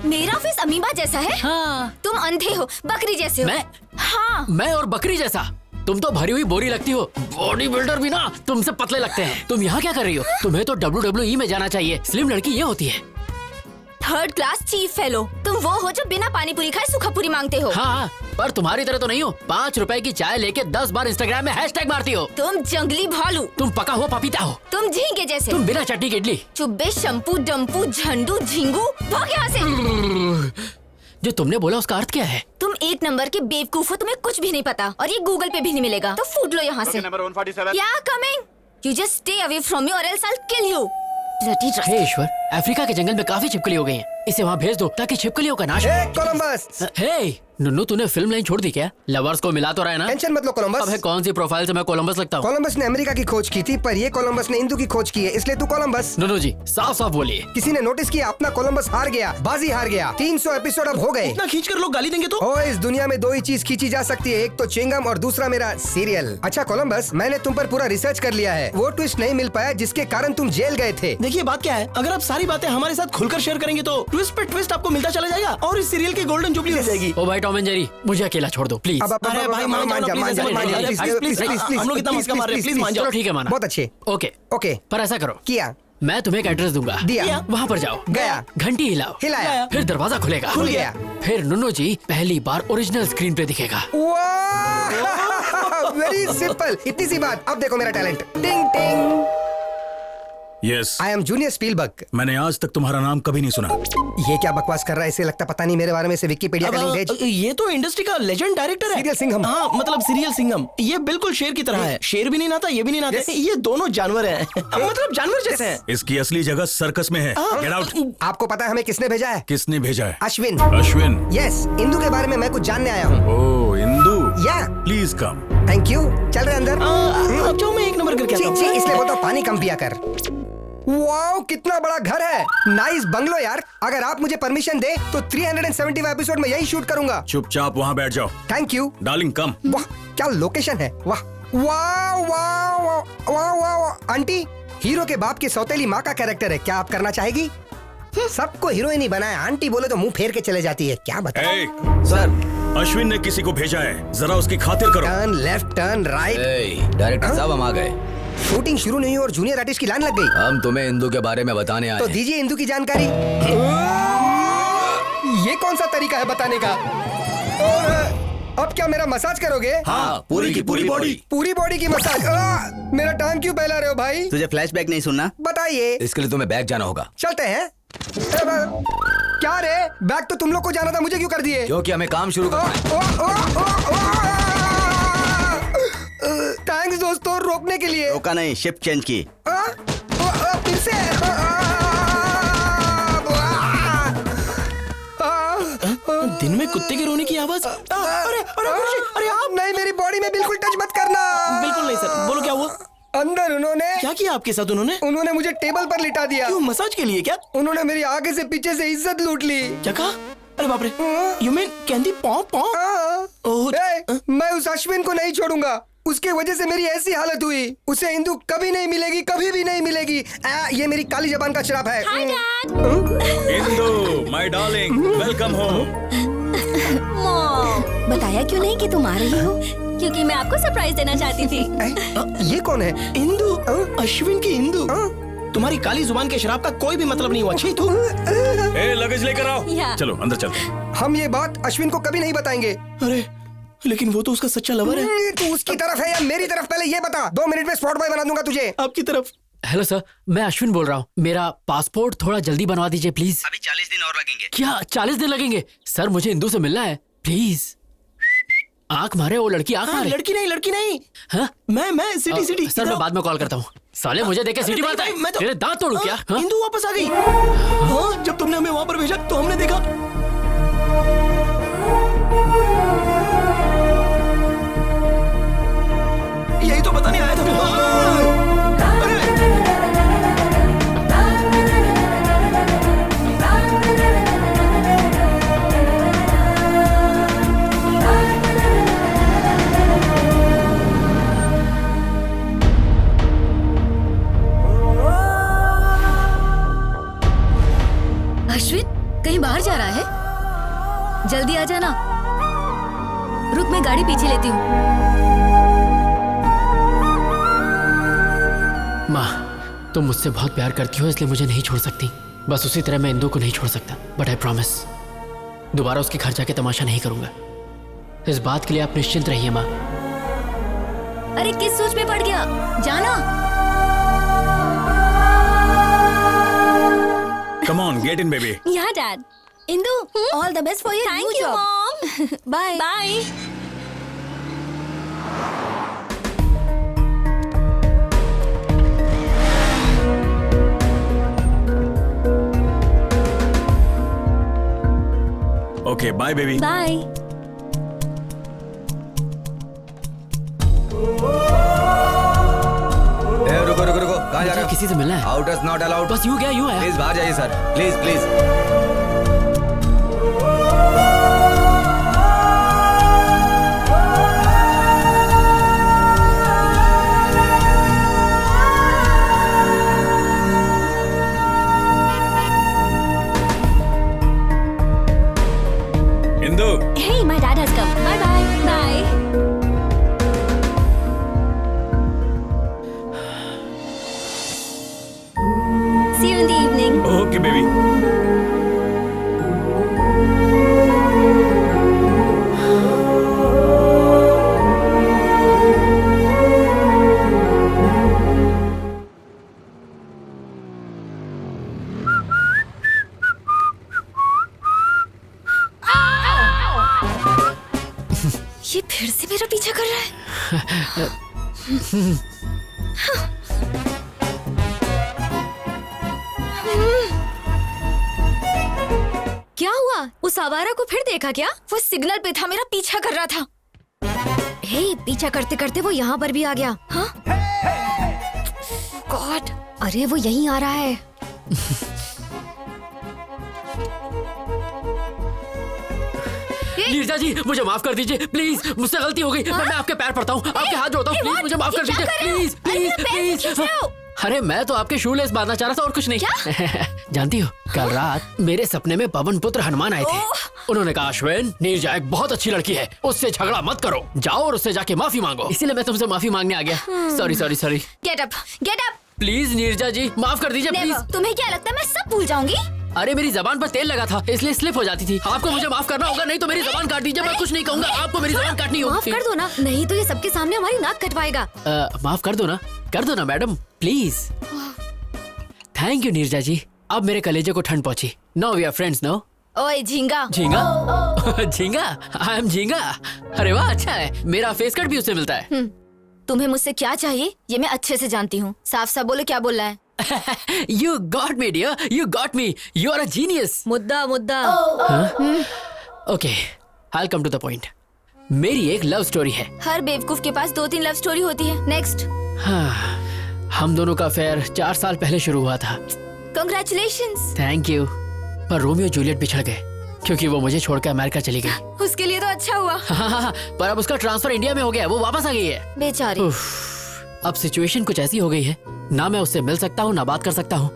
मेरा फेस अमीबा जैसा है? हाँ। तुम अंधे हो, बकरी जैसे हो। मैं? हाँ। मैं और बकरी जैसा? तुम तो भरी हुई बोरी लगती हो। बॉडी बिल्डर भी ना तुमसे पतले लगते हैं। तुम यहाँ क्या कर रही हो? तुम्हें तो WWE में जाना चाहिए। स्लिम लड़की ये होती है। थर्ड क्लास चीफ फेलो, तुम वो हो जो बिना पानी पूरी खाए सूखा पूरी मांगते हो। हाँ, पर तुम्हारी तरह तो नहीं हो। 5 रुपए की चाय लेके 10 बार इंस्टाग्राम में हैशटैग मारती हो। तुम जंगली भालू, तुम पका हुआ पपीता हो। तुम झींगे जैसे, तुम बिना चटनी की इडली। चुब्बे शंपू डम्पू झंडू झिंगू, भाग यहाँ से। जो तुमने बोला उसका अर्थ क्या है? तुम एक नंबर के बेवकूफ हो, तुम्हें कुछ भी नहीं पता और ये गूगल पे भी नहीं मिलेगा, तो फूट लो यहाँ से। क्या coming? You just stay away from me और else I will kill you. हे ईश्वर, अफ्रीका के जंगल में काफी छिपकली हो गई हैं। इसे वहाँ भेज दो ताकि छिपकलियों का नाश हो। कोलंबस। हे नुन्नू, तूने फिल्म लाइन छोड़ दी क्या? लवर्स को मिला तो रहा है ना? टेंशन मत लो कोलंबस। अब है कौन सी प्रोफाइल से मैं कोलंबस लगता हूँ? कोलंबस ने अमेरिका की खोज की थी, पर ये कोलंबस ने इंदू की खोज की है, इसलिए तू कोलंबस। नुन्नू जी साफ साफ बोलिए। किसी ने नोटिस किया अपना कोलंबस हार गया, बाजी हार गया। 300 एपिसोड अब हो गए। इतना खींच कर लोग गाली देंगे तो? ओ, इस दुनिया में 2 ही चीज खींची जा सकती है, एक तो च्युइंगम और दूसरा मेरा सीरियल। अच्छा कोलंबस, मैंने तुम पर पूरा रिसर्च कर लिया है। वो ट्विस्ट नहीं मिल पाया जिसके कारण तुम जेल गए थे। देखिए बात क्या है, अगर आप सारी बातें हमारे साथ खुलकर शेयर करेंगे तो ट्विस्ट पे ट्विस्ट आपको मिलता चला जाएगा और इस सीरियल की गोल्डन जुबली हो जाएगी। ओ भाई टॉम एंड जेरी, मुझे अकेला छोड़ दो प्लीज। अरे भाई मान जाओ, प्लीज, हम लोग इतना मस्का मार रहे हैं, प्लीज मान जाओ। चलो ठीक है माना। बहुत अच्छे। ओके ओके, पर ऐसा करो, किया। मैं तुम्हें एक एड्रेस दूंगा, दिया। वहाँ पर जाओ, गया। घंटी हिलाओ, हिलाया। फिर दरवाजा खुलेगा, खुल गया। फिर नुन्नू जी पहली बार ओरिजिनल स्क्रीन पे दिखेगा। वेरी सिंपल, इतनी सी बात। अब देखो मेरा टैलेंट। टिंग टिंग। Yes, I am junior Spielberg. मैंने आज तक तुम्हारा नाम कभी नहीं सुना। ये क्या बकवास कर रहा है? इसे लगता पता नहीं मेरे बारे में से विकिपीडिया का लिंक भेज। ये तो इंडस्ट्री का लेजेंड डायरेक्टर है। सीरियल सिंघम। हाँ, मतलब सीरियल सिंघम। ये बिल्कुल शेर की तरह है। शेर भी नहीं नाता, ये भी नहीं नाता। ये दोनों जानवर हैं। मतलब जानवर जैसे हैं। इसकी असली जगह सर्कस में है। Get out. आपको पता है हमें किसने भेजा है? किसने भेजा है? अश्विन। अश्विन? यस, इंदू के बारे में मैं कुछ जानने आया हूँ। ओह इंदू, या प्लीज कम। Thank you. चल रहे अंदर। अब जाओ, मैं एक नंबर करके आता हूँ। इसलिए बोलता पानी कम पिया कर। वाओ, कितना बड़ा घर है। नाइस बंगलो यार। अगर आप मुझे परमिशन दे तो 375 एपिसोड में यही शूट करूंगा। चुपचाप वहाँ बैठ जाओ। थैंक यू डार्लिंग, कम। वाह क्या लोकेशन है। वाह वाह वाह वाह वाह। आंटी, हीरो के बाप की सौतेली माँ का कैरेक्टर है, क्या आप करना चाहेगी? सबको हीरोइन ही बनाया, आंटी बोले तो मुंह फेर के चले जाती है। क्या बताएं? सर, अश्विन ने किसी को भेजा है, जरा उसकी खातिर करो। Turn left, turn right. Director साहब हम आ गए। शूटिंग शुरू नहीं हुई और जूनियर आर्टिस्ट की लाइन लग गई। हम तुम्हें इंदू के बारे में बताने आए तो हैं। दीजिए इंदू की जानकारी। ये कौन सा तरीका है बताने का? और अब क्या मेरा मसाज करोगे? हाँ, पूरी की पूरी बॉडी। पूरी बॉडी की मसाज। मेरा टांग क्यों फैला रहे हो भाई? तुझे फ्लैशबैक नहीं सुनना? बताइए। इसके लिए तुम्हें बैग जाना होगा। चलते हैं। क्या रे, बैग तो तुम लोग को जाना था, मुझे क्यों कर दिए? क्योंकि हमें काम शुरू करना है। थैंक्स दोस्तों, रोकने के लिए। रोका नहीं, शिफ्ट चेंज की। फिर से। दिन में कुत्ते के रोने की आवाज। अरे आप नहीं, मेरी बॉडी में बिल्कुल टच मत करना। बिल्कुल नहीं सर। बोलो क्या हुआ? अंदर उन्होंने क्या किया आपके साथ? उन्होंने मुझे टेबल पर लिटा दिया। क्यों, मसाज के लिए क्या? उन्होंने मेरी आगे से पीछे से इज्जत लूट ली। क्या कहा? अरे बाप रे, यू मीन कैंडी पॉप? मैं उस अश्विन को नहीं छोड़ूंगा। उसके वजह से मेरी ऐसी हालत हुई। उसे इंदू कभी नहीं मिलेगी, कभी भी नहीं मिलेगी। ये मेरी काली जबान का श्राप है। Indu, my darling, welcome home. बताया क्यों नहीं कि तुम आ रही हो? क्योंकि मैं आपको सरप्राइज देना चाहती थी। ये कौन है? इंदू, अश्विन की इंदू। तुम्हारी काली जुबान के शराब का कोई भी मतलब नहीं हुआ। छी तू। लगेज लेकर आओ। चलो अंदर चलते हैं। हम ये बात अश्विन को कभी नहीं बताएंगे। अरे लेकिन वो तो उसका सच्चा लवर है। तू उसकी तरफ है या मेरी तरफ, पहले ये बता। 2 मिनट में स्पॉट बॉय बना दूंगा तुझे। आपकी तरफ। हेलो सर, मैं अश्विन बोल रहा हूँ। मेरा पासपोर्ट थोड़ा जल्दी बनवा दीजिए प्लीज। अभी 40 दिन और लगेंगे। क्या 40 दिन लगेंगे? सर मुझे इंदू से मिलना है प्लीज। आंख मारे वो लड़की, आंख मारे। लड़की नहीं। हाँ? मैं सिटी। सर मैं बाद में कॉल करता हूँ। साले मुझे देख के सीटी मारता है। तेरे दांत तोड़ूं क्या? इंदू वापस आ गई। हाँ, जब तुमने हमें वहाँ पर भेजा तो हमने देखा। यही तो बताने आया था। अश्विन कहीं बाहर जा रहा है? जल्दी आ जाना। रुक, मैं गाड़ी पीछे लेती हूँ। माँ, तुम मुझसे बहुत प्यार करती हो इसलिए मुझे नहीं छोड़ सकती। बस उसी तरह मैं इंदु को नहीं छोड़ सकता। बट आई प्रॉमिस, दोबारा उसके घर जाके तमाशा नहीं करूंगा। इस बात के लिए आप निश्चिंत रहिए माँ। अरे किस सोच में पड़ गया? जाना। Come on, get in, baby. Yeah, Dad. Indu, all the best for your new job. Thank you, Mom. Bye. Bye. Okay, bye, baby. Bye. रुको रुको रुको, कहाँ जा रहे हो? किसी से मिलना है। Out is not allowed. बस यूं क्या यूं है? प्लीज बाहर जाइए sir, please please. Indu. Hey, my dad has come. Bye bye. Bye. See you in the evening. Okay, baby. ये फिर से मेरा पीछा कर रहा है। क्या हुआ? उस आवारा को फिर देखा क्या? वो सिग्नल पे था, मेरा पीछा कर रहा था। हे, पीछा करते करते वो यहाँ पर भी आ गया। हाँ? गॉड, अरे वो यहीं आ रहा है। नीरजा जी, मुझे माफ कर दीजिए प्लीज, मुझसे गलती हो गई। मैं आपके पैर पड़ता हूँ, आपके हाथ जोड़ता हूँ, प्लीज मुझे माफ कर दीजिए प्लीज प्लीज प्लीज। अरे मैं तो आपके शू लेस बांधना चाह रहा था और कुछ नहीं। जानती हो, कल रात मेरे सपने में पवन पुत्र हनुमान आए थे। उन्होंने कहा, अश्विन, नीरजा एक बहुत अच्छी लड़की है, उससे झगड़ा मत करो, जाओ और उससे जाके माफी मांगो। इसीलिए मैं तुमसे माफी मांगने आ गया। Sorry sorry sorry. Get up, get up. Please Neerja ji, माफ कर दीजिए प्लीज। तुम्हें क्या लगता है मैं सब भूल जाऊंगी? अरे मेरी जबान पर तेल लगा था इसलिए स्लिप हो जाती थी। आपको मुझे माफ करना होगा, नहीं तो मेरी जबान काट दीजिए। मैं कुछ नहीं कहूंगा, आपको मेरी जबान काटनी होगी। माफ कर दो ना, नहीं तो ये सबके सामने हमारी नाक कटवाएगा। माफ कर दो ना madam, please. Thank you Neerja ji, अब मेरे कलेजे को ठंड पहुंची। Now we are friends no. ओए झींगा। झींगा? झींगा? आई एम झींगा। अरे वाह, अच्छा है, मेरा फेस कट भी उससे मिलता है। तुम्हें मुझसे क्या चाहिए ये मैं अच्छे से जानती हूँ। साफ साफ बोलो, क्या बोलना है? You got me, dear. You got me. You are a genius. मुद्दा मुद्दा। Okay, I'll come to the point. मेरी एक लव स्टोरी है। हर बेवकूफ के पास 2-3 लव स्टोरी होती है। नेक्स्ट। हाँ, हम दोनों का अफेयर 4 साल पहले शुरू हुआ था। Congratulations. Thank you. पर रोमियो जूलियट बिछड़ गए क्योंकि वो मुझे छोड़कर अमेरिका चली गई। उसके लिए तो अच्छा हुआ। हाँ, पर अब उसका ट्रांसफर इंडिया में हो गया, वो वापस आ गई है। बेचारी। अब सिचुएशन कुछ ऐसी हो गई है, ना मैं उससे मिल सकता हूँ ना बात कर सकता हूँ,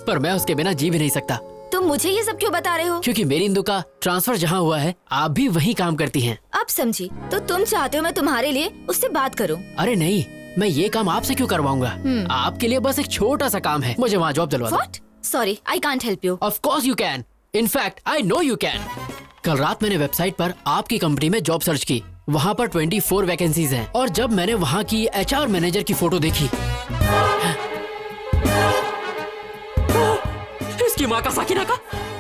पर मैं उसके बिना जी भी नहीं सकता। तुम मुझे ये सब क्यों बता रहे हो? क्योंकि मेरी इंदु का ट्रांसफर जहाँ हुआ है, आप भी वहीं काम करती हैं। अब समझी। तो तुम चाहते हो मैं तुम्हारे लिए उससे बात करूं? अरे नहीं, मैं ये काम आपसे क्यों करवाऊंगा? आपके लिए बस एक छोटा सा काम है, मुझे वहाँ जॉब दिलवा दो। What? Sorry, I can't help you. Of course you can. In fact, I know you can. कल रात मैंने वेबसाइट पर आपकी कंपनी में जॉब सर्च की, वहाँ पर 24 वैकेंसीज हैं, और जब मैंने वहाँ की HR मैनेजर की फोटो देखी, इसकी माँ का साकिना का,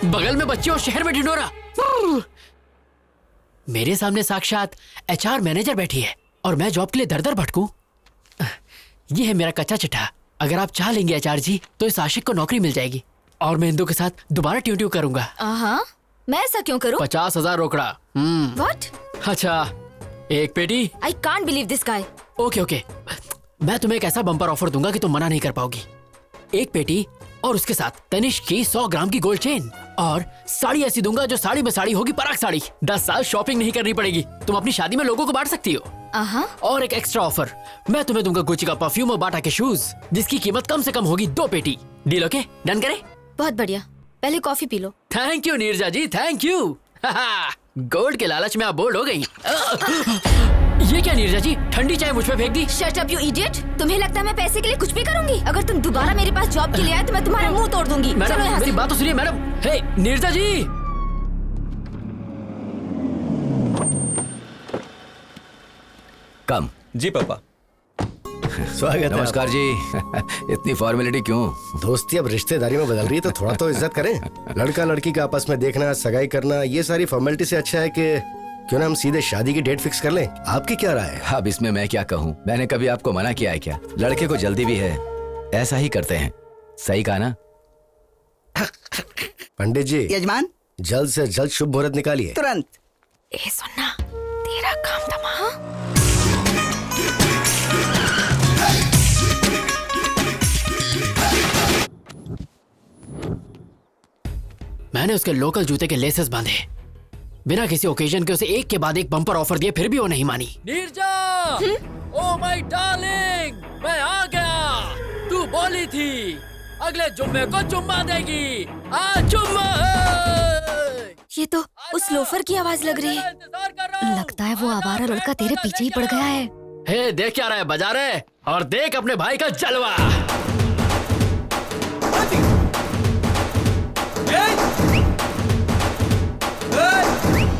बगल में बच्चे और शहर में ढिंढोरा। मेरे सामने साक्षात HR मैनेजर बैठी है और मैं जॉब के लिए दर दर भटकूं। ये है मेरा कच्चा चिट्ठा। अगर आप चाह लेंगे HR जी, तो इस आशिक को नौकरी मिल जाएगी और मैं इंदु के साथ दोबारा ट्यू ट्यू करूंगा। मैं ऐसा क्यों करूं? 50,000 रोकड़ा। What? अच्छा, एक पेटी। I can't believe this guy. Okay, मैं तुम्हें एक ऐसा बम्पर ऑफर दूंगा कि तुम मना नहीं कर पाओगी। एक पेटी और उसके साथ तनिष्क की 100 ग्राम की गोल्ड चेन, और साड़ी ऐसी दूंगा जो साड़ी में साड़ी होगी, पराग साड़ी। 10 साल शॉपिंग नहीं करनी पड़ेगी, तुम अपनी शादी में लोगों को बांट सकती हो। और एक एक्स्ट्रा ऑफर, मैं तुम्हें दूंगा गुच्ची का परफ्यूम और बाटा के शूज, जिसकी कीमत कम से कम होगी 2 पेटी। Deal okay? डन करें? बहुत बढ़िया, पहले कॉफी पी लो। Thank you Neerja ji, thank you. Gold के लालच में आप बोल्ड हो गई। ये क्या नीरजा जी, ठंडी चाय मुझ पे फेंक दी? Shut up you idiot. तुम्हें लगता है मैं पैसे के लिए कुछ भी करूंगी? अगर तुम दोबारा मेरे पास जॉब के लिए आए तो मैं तुम्हारा मुंह तोड़ दूंगी। चलो मैडम यहाँ मेरी से। बात तो सुनिए मैडम। हे नीरजा जी। कम। जी पापा। स्वागत है। नमस्कार जी। इतनी फॉर्मेलिटी क्यों? दोस्ती अब रिश्तेदारी में बदल रही है तो थोड़ा तो इज्जत करें। लड़का लड़की का आपस में देखना, सगाई करना, ये सारी फॉर्मेलिटी से अच्छा है कि क्यों ना हम सीधे शादी की डेट फिक्स कर लें। आपकी क्या राय है? अब इसमें मैं क्या कहूँ? मैंने कभी आपको मना किया है क्या? लड़के को जल्दी भी है, ऐसा ही करते हैं। सही कहा ना? पंडित जी। यजमान। जल्द से जल्द शुभ मुहूर्त निकालिए। तुरंत। ए सुनना, तेरा काम तमाम। मैंने उसके लोकल जूते के लेसेस बांधे, बिना किसी ओकेजन के उसे एक के बाद एक बम्पर ऑफर दिए, फिर भी वो नहीं मानी। नीरजा, ओ माय डार्लिंग, मैं आ गया। तू बोली थी अगले जुम्मे को चुम्मा देगी, आज चुम्मा है। ये तो उस लोफर की आवाज लग रही है। लगता है वो आवारा लड़का तेरे पीछे ही पड़ गया है। हे देख क्या रहा है बाजारे, और देख अपने भाई का जलवा।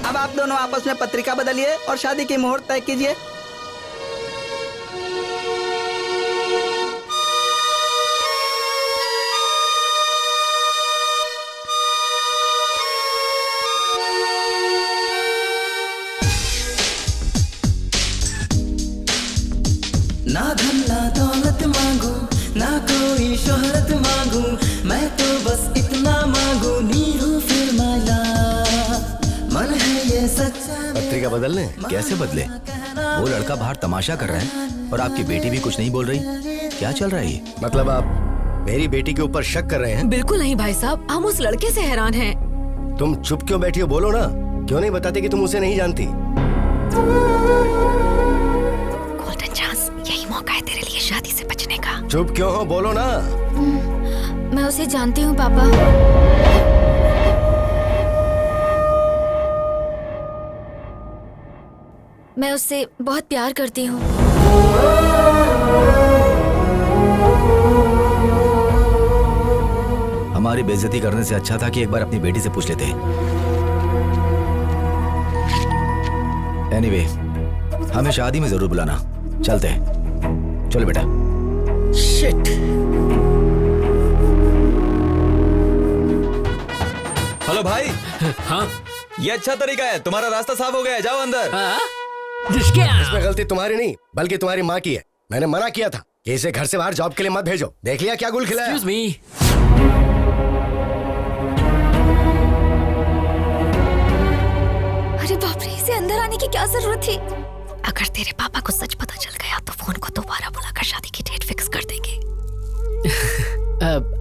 अब आप दोनों आपस में पत्रिका बदलिए और शादी की मुहूर्त तय कीजिए। ना धन ना दौलत मांगू, ना कोई शोहरत मांगू, मैं तो बस इतना मांगू, नीरू फिर माला, मन है ये सच्चा। पत्रिका बदलने? कैसे बदले? वो लड़का बाहर तमाशा कर रहा है और आपकी बेटी भी कुछ नहीं बोल रही। क्या चल रहा है ये? मतलब आप मेरी बेटी के ऊपर शक कर रहे हैं? बिल्कुल नहीं भाई साहब, हम उस लड़के से हैरान हैं। तुम चुप क्यों बैठी हो? बोलो ना, क्यों नहीं बताते कि तुम उसे नहीं जानती? गोल्डन चांस, यही मौका है तेरे लिए शादी से बचने का। चुप क्यों हो? बोलो ना। मैं उसे जानती हूँ पापा। मैं उससे बहुत प्यार करती हूँ। हमारी बेइज्जती करने से अच्छा था कि एक बार अपनी बेटी से पूछ लेते। एनीवे, हमें शादी में जरूर बुलाना। चलते हैं। चलो बेटा। शिट। हेलो भाई। हाँ, ये अच्छा तरीका है, तुम्हारा रास्ता साफ हो गया है, जाओ अंदर। इसमें गलती तुम्हारी नहीं बल्कि तुम्हारी माँ की है। मैंने मना किया था कि इसे घर से बाहर जॉब के लिए मत भेजो। देख लिया क्या गुल खिलाया। Excuse me। अरे बाप रे, इसे अंदर आने की क्या जरूरत थी? अगर तेरे पापा को सच पता चल गया तो फोन को दोबारा बुलाकर शादी की डेट फिक्स कर देंगे।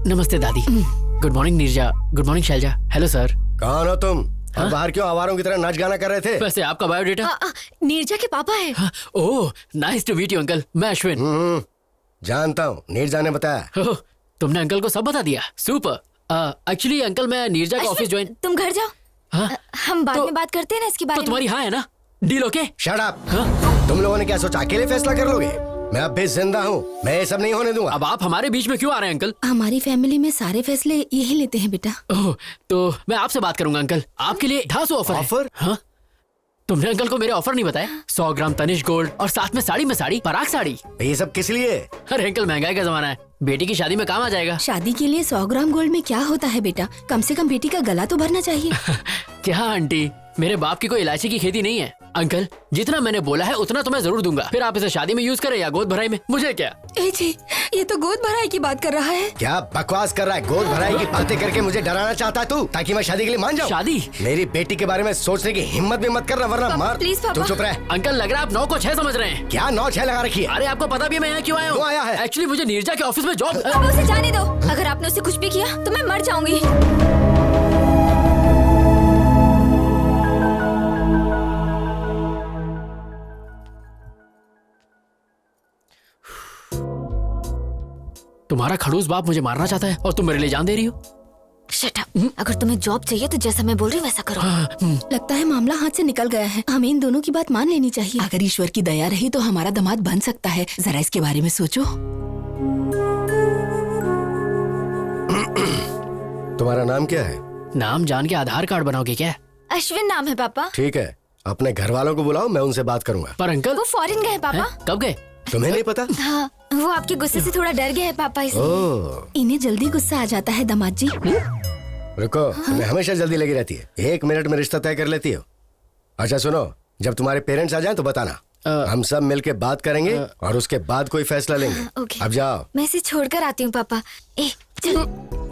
नमस्ते दादी। Good morning Neeraja. Good morning Shailaja. Hello sir. कौन हो तुम? और बाहर क्यों आवारों की तरह नाच गाना कर रहे थे? वैसे आपका बायोडेटा? नीरजा के पापा है। Oh, nice to meet you uncle. मैं अश्विन। जानता हूँ, नीरजा ने बताया। ओह, तुमने अंकल को सब बता दिया। सुपर। एक्चुअली अंकल मैं नीरजा का ऑफिस ज्वाइन। तुम घर जाओ। हाँ? हम बाद में बात करते हैं ना इसके बारे तो में। तुम्हारी हाँ है ना? Deal okay? Shut up. तुम लोगों ने क्या सोचा अकेले फैसला कर लोगे? मैं अब भी जिंदा हूँ, मैं ये सब नहीं होने दूंगा। अब आप हमारे बीच में क्यों आ रहे हैं अंकल? हमारी फैमिली में सारे फैसले यही लेते हैं बेटा। ओह, तो मैं आपसे बात करूंगा अंकल। आपके लिए 250 ऑफर है। ऑफर? हाँ? तुमने अंकल को मेरे ऑफर नहीं बताया? 100 ग्राम तनिष गोल्ड और साथ में साड़ी में साड़ी, पराग साड़ी। ये सब किस लिए? अरे अंकल, महंगाई का जमाना है, बेटी की शादी में काम आ जाएगा। शादी के लिए 100 ग्राम गोल्ड में क्या होता है बेटा? कम से कम बेटी का गला तो भरना चाहिए। क्या आंटी, मेरे बाप की कोई इलायची की खेती नहीं है। अंकल, जितना मैंने बोला है उतना तो मैं जरूर दूंगा। फिर आप इसे शादी में यूज करें या गोद भराई में, मुझे क्या। ए जी, ये तो गोद भराई की बात कर रहा है। क्या बकवास कर रहा है? गोद भराई की बातें करके मुझे डराना चाहता है तू, ताकि मैं शादी के लिए मान जाऊं? शादी? मेरी बेटी के बारे में सोचने की हिम्मत भी मत करना, वरना मार। प्लीज पापा। तू चुप रह। अंकल, लग रहा है आप 9 को 6 समझ रहे हैं। क्या 9-6 लगा रखी है? अरे आपको पता भी है मैं यहाँ क्यों आया हूँ? क्यों आया है? एक्चुअली मुझे नीरजा के ऑफिस में जॉब। अब उसे जाने दो। अगर आपने उसे कुछ भी किया तो मैं मर जाऊंगी। तुम्हारा खड़ूस बाप मुझे मारना चाहता है और तुम मेरे लिए जान दे रही हो। Shut up. अगर तुम्हें जॉब चाहिए तो जैसा मैं बोल रही हूँ वैसा करो। लगता है मामला हाथ से निकल गया है। हमें इन दोनों की बात मान लेनी चाहिए। अगर ईश्वर की दया रही तो हमारा दामाद बन सकता है। जरा इसके बारे में सोचो। तुम्हारा नाम क्या है? नाम जान के आधार कार्ड बनाओगे क्या? अश्विन नाम है पापा। ठीक है, अपने घर वालों को बुलाओ, मैं उनसे बात करूंगा। पर अंकल वो फॉरेन गए पापा। कब गए? तुम्हें नहीं पता? हाँ, वो आपके गुस्से से थोड़ा डर गए हैं पापा इसलिए। ओह, इन्हें जल्दी गुस्सा आ जाता है दामाद जी। रुको, तुम्हें हमेशा जल्दी लगी रहती है। 1 मिनट में रिश्ता तय कर लेती हो। अच्छा सुनो, जब तुम्हारे पेरेंट्स आ जाएं तो बताना। हम सब मिलके बात करेंगे और उसके बाद कोई फैसला लेंगे। ओके। अब जाओ। मैं इसे छोड़कर आती हूँ पापा। चल।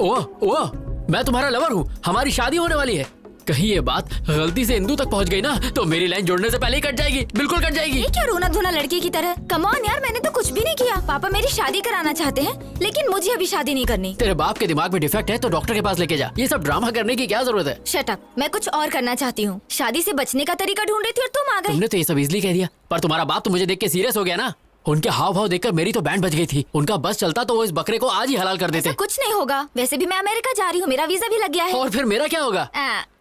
ओह, मैं तुम्हारा लवर हूँ, हमारी शादी होने वाली है। कहीं ये बात गलती से इंदू तक पहुँच गई ना तो मेरी लाइन जोड़ने से पहले ही कट जाएगी, बिल्कुल कट जाएगी। ये क्या रोना धोना लड़की की तरह? कम ऑन यार, मैंने तो कुछ भी नहीं किया। पापा मेरी शादी कराना चाहते हैं लेकिन मुझे अभी शादी नहीं करनी। तेरे बाप के दिमाग में डिफेक्ट है तो डॉक्टर के पास लेके जा। ये सब ड्रामा करने की क्या जरूरत है? शट अप, मैं कुछ और करना चाहती हूँ। शादी से बचने का तरीका ढूंढ रही थी और तुम आ गए। तुमने तो ये सब इजली कह दिया, पर तुम्हारा बाप तो मुझे देख के सीरियस हो गया ना। उनके हाव भाव देखकर मेरी तो बैंड बज गई थी। उनका बस चलता तो वो इस बकरे को आज ही हलाल कर देते। कुछ नहीं होगा, वैसे भी मैं अमेरिका जा रही हूँ, मेरा वीजा भी लग गया है। और फिर मेरा क्या होगा?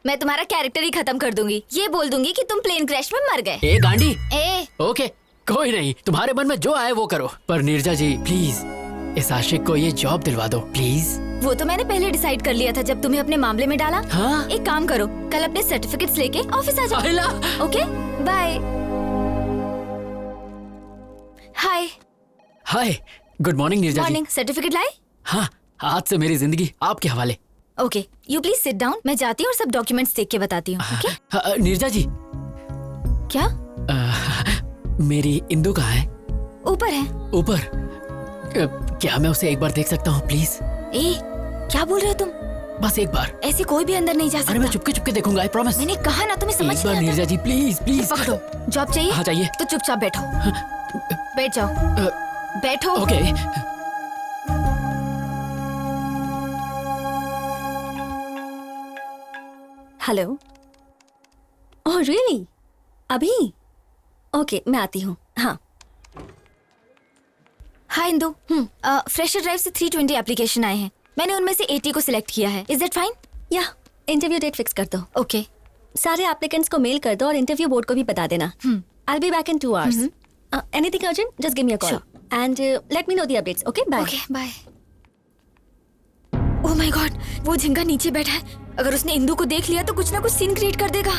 मैं तुम्हारा कैरेक्टर ही खत्म कर दूंगी। ये बोल दूंगी कि तुम प्लेन क्रैश में मर गए। ए गांडी। ओके, कोई नहीं, तुम्हारे मन में जो आए वो करो। पर नीरजा जी प्लीज इस आशिक को ये जॉब दिलवा दो प्लीज। वो तो मैंने पहले डिसाइड कर लिया था जब तुम्हें अपने मामले में डाला। हाँ? एक काम करो, कल अपने सर्टिफिकेट्स लेके ऑफिस आ जाओ। Okay, bye. Hi. Hi, good morning Neerja ji. Morning. Certificate लाए? हाँ, आज से मेरी जिंदगी आपके हवाले। Okay, you please sit down. मैं जाती हूँ और सब डॉक्यूमेंट्स देख के बताती हूँ। ओके? नीरजा जी। क्या? मेरी इंदु कहाँ है? ऊपर है। ऊपर? क्या मैं उसे एक बार देख सकता हूँ प्लीज? क्या बोल रहे हो तुम? बस एक बार। ऐसे कोई भी अंदर नहीं जा सकता। अरे मैं चुपके चुपके देखूंगा, आई प्रॉमिस। मैंने कहा ना, तुम्हें समझ एक बार नीरजा जी प्लीज प्लीज। पकड़ो। जॉब चाहिए? हाँ चाहिए। तो चुपचाप बैठो। बैठ जाओ। बैठो। ओके। हेलो। Oh really? अभी? ओके, मैं आती हूँ। हाँ। हाय इंदु। फ्रेशर ड्राइव से 320 एप्लीकेशन आए हैं। मैंने उनमें से 80 को सिलेक्ट किया है। Is that fine? या इंटरव्यू डेट फिक्स कर दो। ओके। सारे एप्लीकेंट्स को मेल कर दो और इंटरव्यू बोर्ड को भी बता देना। I'll be back in 2 hours. Anything urgent? Just give me a call. Sure. And let me know the updates. Okay? Bye. Okay, bye. Oh my God, वो झिंगा नीचे बैठा है। अगर उसने इंदु को देख लिया तो कुछ ना कुछ सीन क्रिएट कर देगा।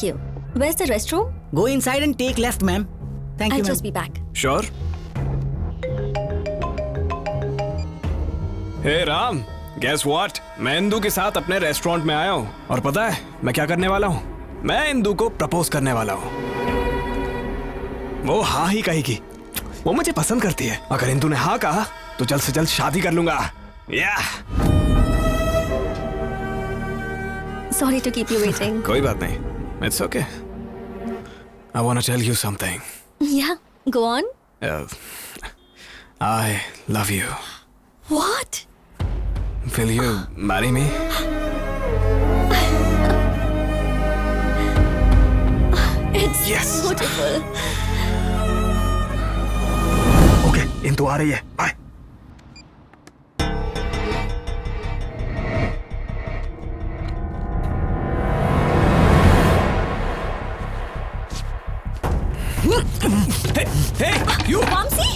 Thank you. Where's the restroom? Go inside and take left, ma'am. Thank you, I'll ma'am. just be back. Sure? हे राम, guess what? मैं इंदू के साथ अपने रेस्टोरेंट में आया हूँ और पता है मैं क्या करने वाला हूँ? मैं इंदू को प्रपोज करने वाला हूँ। वो हाँ ही कहेगी। वो मुझे पसंद करती है। अगर इंदू ने हाँ कहा तो जल्द से जल्द शादी कर लूंगा। Sorry to keep you waiting. कोई बात नहीं। It's okay. I want to tell you something. Yeah, go on. I love you. What? Will you marry me? It's Yes. beautiful. Okay, Indu आ रही है। Bye. Hey, you! Vamsi?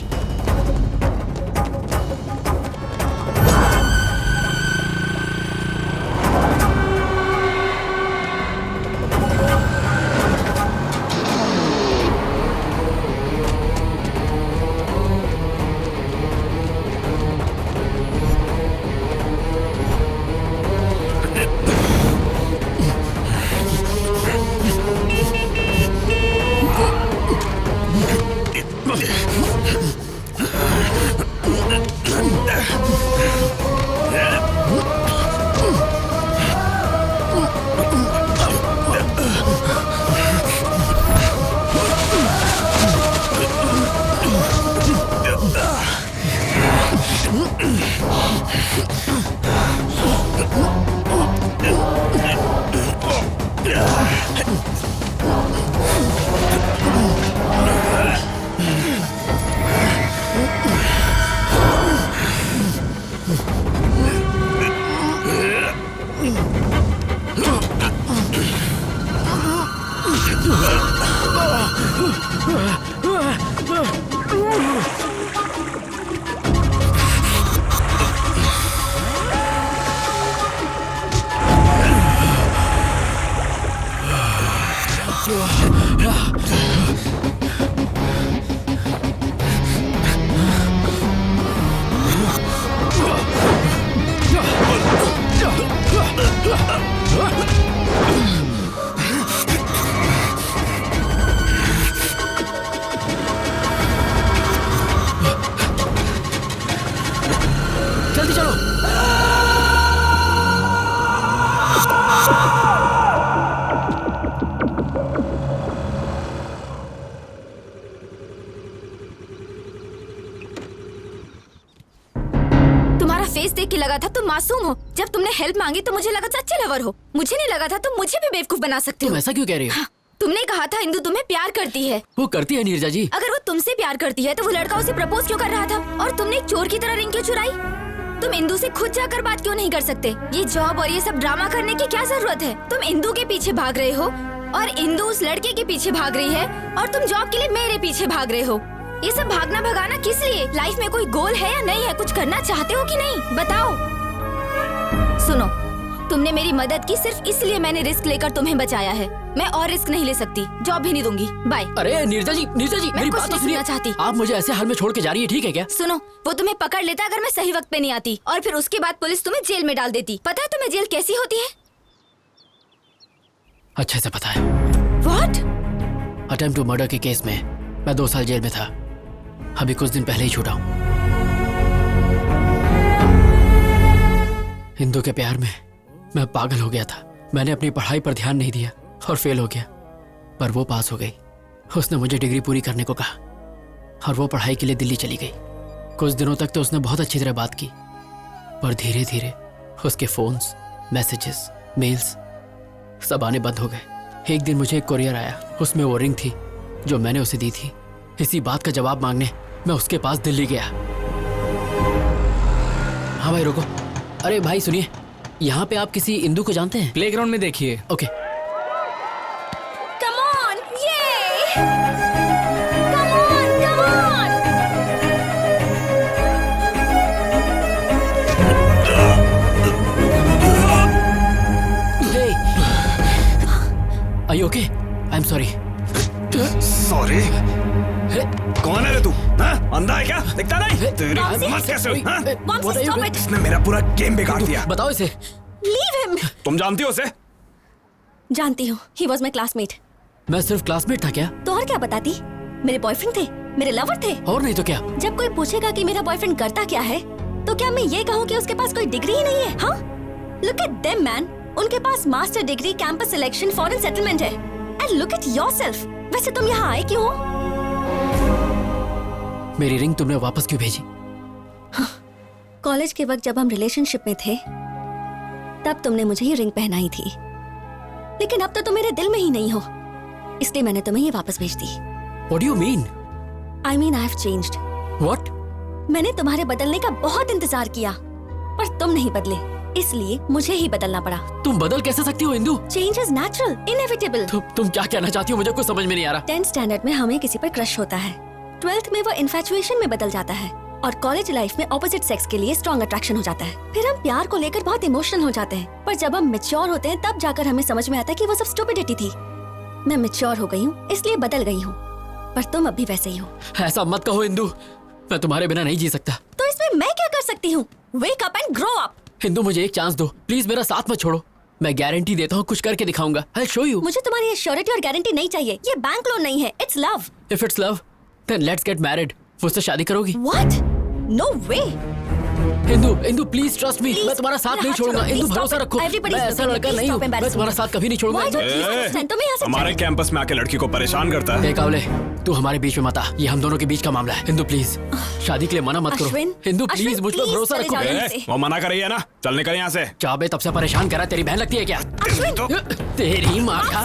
जल्दी चलो। तुम्हारा face देख के लगा था तुम मासूम हो। जब तुमने हेल्प मांगी तो मुझे लगा था अच्छे लवर हो। मुझे नहीं लगा था तुम मुझे भी बेवकूफ बना सकते हो। तुम ऐसा क्यों कह रही हो? हाँ, तुमने कहा था इंदू तुम्हें प्यार करती है। वो करती है नीरजा जी। अगर वो तुमसे प्यार करती है तो वो लड़का उसे प्रपोज क्यों कर रहा था? और तुमने एक चोर की तरह रिंग क्यों चुराई? तुम इंदू से खुद जाकर बात क्यों नहीं कर सकते? ये जॉब और ये सब ड्रामा करने की क्या जरूरत है? तुम इंदू के पीछे भाग रहे हो और इंदू उस लड़के के पीछे भाग रही है और तुम जॉब के लिए मेरे पीछे भाग रहे हो। ये सब भागना भगाना किस लिए? लाइफ में कोई गोल है या नहीं है? कुछ करना चाहते हो कि नहीं? बताओ। सुनो, तुमने मेरी मदद की सिर्फ इसलिए मैंने रिस्क लेकर तुम्हें बचाया है। मैं और रिस्क नहीं ले सकती। जॉब भी नहीं दूंगी। बाय। अरे नीरजा जी मेरी बात तो सुनिए। चाहती। आप मुझे ऐसे हाल में छोड़ के जा रही है, ठीक है क्या? सुनो, वो तुम्हें पकड़ लेता अगर मैं सही वक्त पे नहीं आती, और फिर उसके बाद पुलिस तुम्हें जेल में डाल देती। पता है तुम्हें जेल कैसी होती है? अच्छे से पता है। What? अटेम्प्ट टू मर्डर के केस में मैं 2 साल जेल में था। अभी कुछ दिन पहले ही छूटा हूँ। हिंदू के प्यार में मैं पागल हो गया था। मैंने अपनी पढ़ाई पर ध्यान नहीं दिया और फेल हो गया। पर वो पास हो गई। उसने मुझे डिग्री पूरी करने को कहा और वो पढ़ाई के लिए दिल्ली चली गई। कुछ दिनों तक तो उसने बहुत अच्छी तरह बात की, पर धीरे धीरे उसके फोन्स, मैसेजेस, मेल्स सब आने बंद हो गए। एक दिन मुझे एक कोरियर आया। उसमें वो रिंग थी जो मैंने उसे दी थी। इसी बात का जवाब मांगने मैं उसके पास दिल्ली गया। हाँ भाई रुको। अरे भाई सुनिए, यहाँ पे आप किसी इंदू को जानते हैं? प्लेग्राउंड में देखिए। Okay. Come on, yay! Come on, come on! Hey! Are you okay? अंधा है क्या? दिखता नहीं? तेरी हिम्मत कैसे हुई? हाँ? Mom, stop it. इसने मेरा पूरा गेम बिगाड़ दिया। बताओ इसे। Leave him. तुम जानती हो उसे? जानती हूँ, he was my classmate. मैं सिर्फ क्लासमेट था क्या? तो और क्या बताती? मेरे बॉयफ्रेंड थे, मेरे लवर थे। और नहीं तो क्या? जब कोई पूछेगा कि मेरा बॉयफ्रेंड करता क्या है, तो क्या मैं ये कहूँ कि उसके पास कोई डिग्री ही नहीं है? हाँ? Look at them, man. उनके पास master degree, campus selection, foreign settlement है। And look at yourself. वैसे तुम यहाँ आए क्यों हो? मेरी रिंग तुमने वापस क्यों भेजी? कॉलेज के वक्त जब हम रिलेशनशिप में थे, तब तुमने मुझे ये रिंग पहनाई थी। लेकिन अब तो तुम मेरे दिल में ही नहीं हो, इसलिए मैंने तुम्हें ये वापस भेज दी। What do you mean? I mean, I have changed. What? मैंने तुम्हारे बदलने का बहुत इंतजार किया, पर तुम नहीं बदले, इसलिए मुझे ही बदलना पड़ा। तुम बदल कैसे सकती हो Indu? Change is natural, inevitable. तुम क्या कहना चाहती हो? मुझे कुछ समझ में नहीं आ रहा। 10th स्टैंडर्ड में हमें किसी पर क्रश होता है, 12th में वो इन्फैचुएशन में बदल जाता है, और कॉलेज लाइफ में ऑपोजिट सेक्स के लिए स्ट्रॉन्ग अट्रैक्शन हो जाता है। फिर हम प्यार को लेकर बहुत इमोशनल हो जाते हैं, पर जब हम मैच्योर होते हैं तब जाकर हमें समझ में आता है कि वो सब स्टुपिडिटी थी। मैं मैच्योर हो गई हूँ, इसलिए बदल गई हूँ, पर तुम अभी वैसे ही हो। ऐसा मत कहो इंदु, मैं तुम्हारे बिना नहीं जी सकता। तो इसमें मैं क्या कर सकती हूँ? Wake up and grow up. Indu, मुझे एक चांस दो प्लीज, मेरा साथ मत छोड़ो। मैं गारंटी देता हूँ कुछ करके दिखाऊंगा। I'll show you. मुझे तुम्हारी एश्योरिटी और गारंटी नहीं चाहिए, ये बैंक लोन नहीं है, it's love. If it's love, then let's get married. मुझसे शादी करोगी? What? No way. Indu please trust me, मैं तुम्हारा साथ नहीं छोड़ूंगा। इंदु भरोसा रखो, मैं ऐसा लड़का नहीं हूँ, मैं तुम्हारा साथ कभी नहीं छोड़ूंगा। हमारे कैंपस में आके लड़की को परेशान करता है। कावले, तू हमारे बीच में मत आ, ये हम दोनों के बीच का मामला है। इंदु प्लीज शादी के लिए मना मत करो। इंदु प्लीज मुझ पर भरोसा रखो। वो मना कर रही है ना, चल निकल यहाँ से। क्या बे, तब से परेशान करा, तेरी बहन लगती है क्या? तेरी माँ का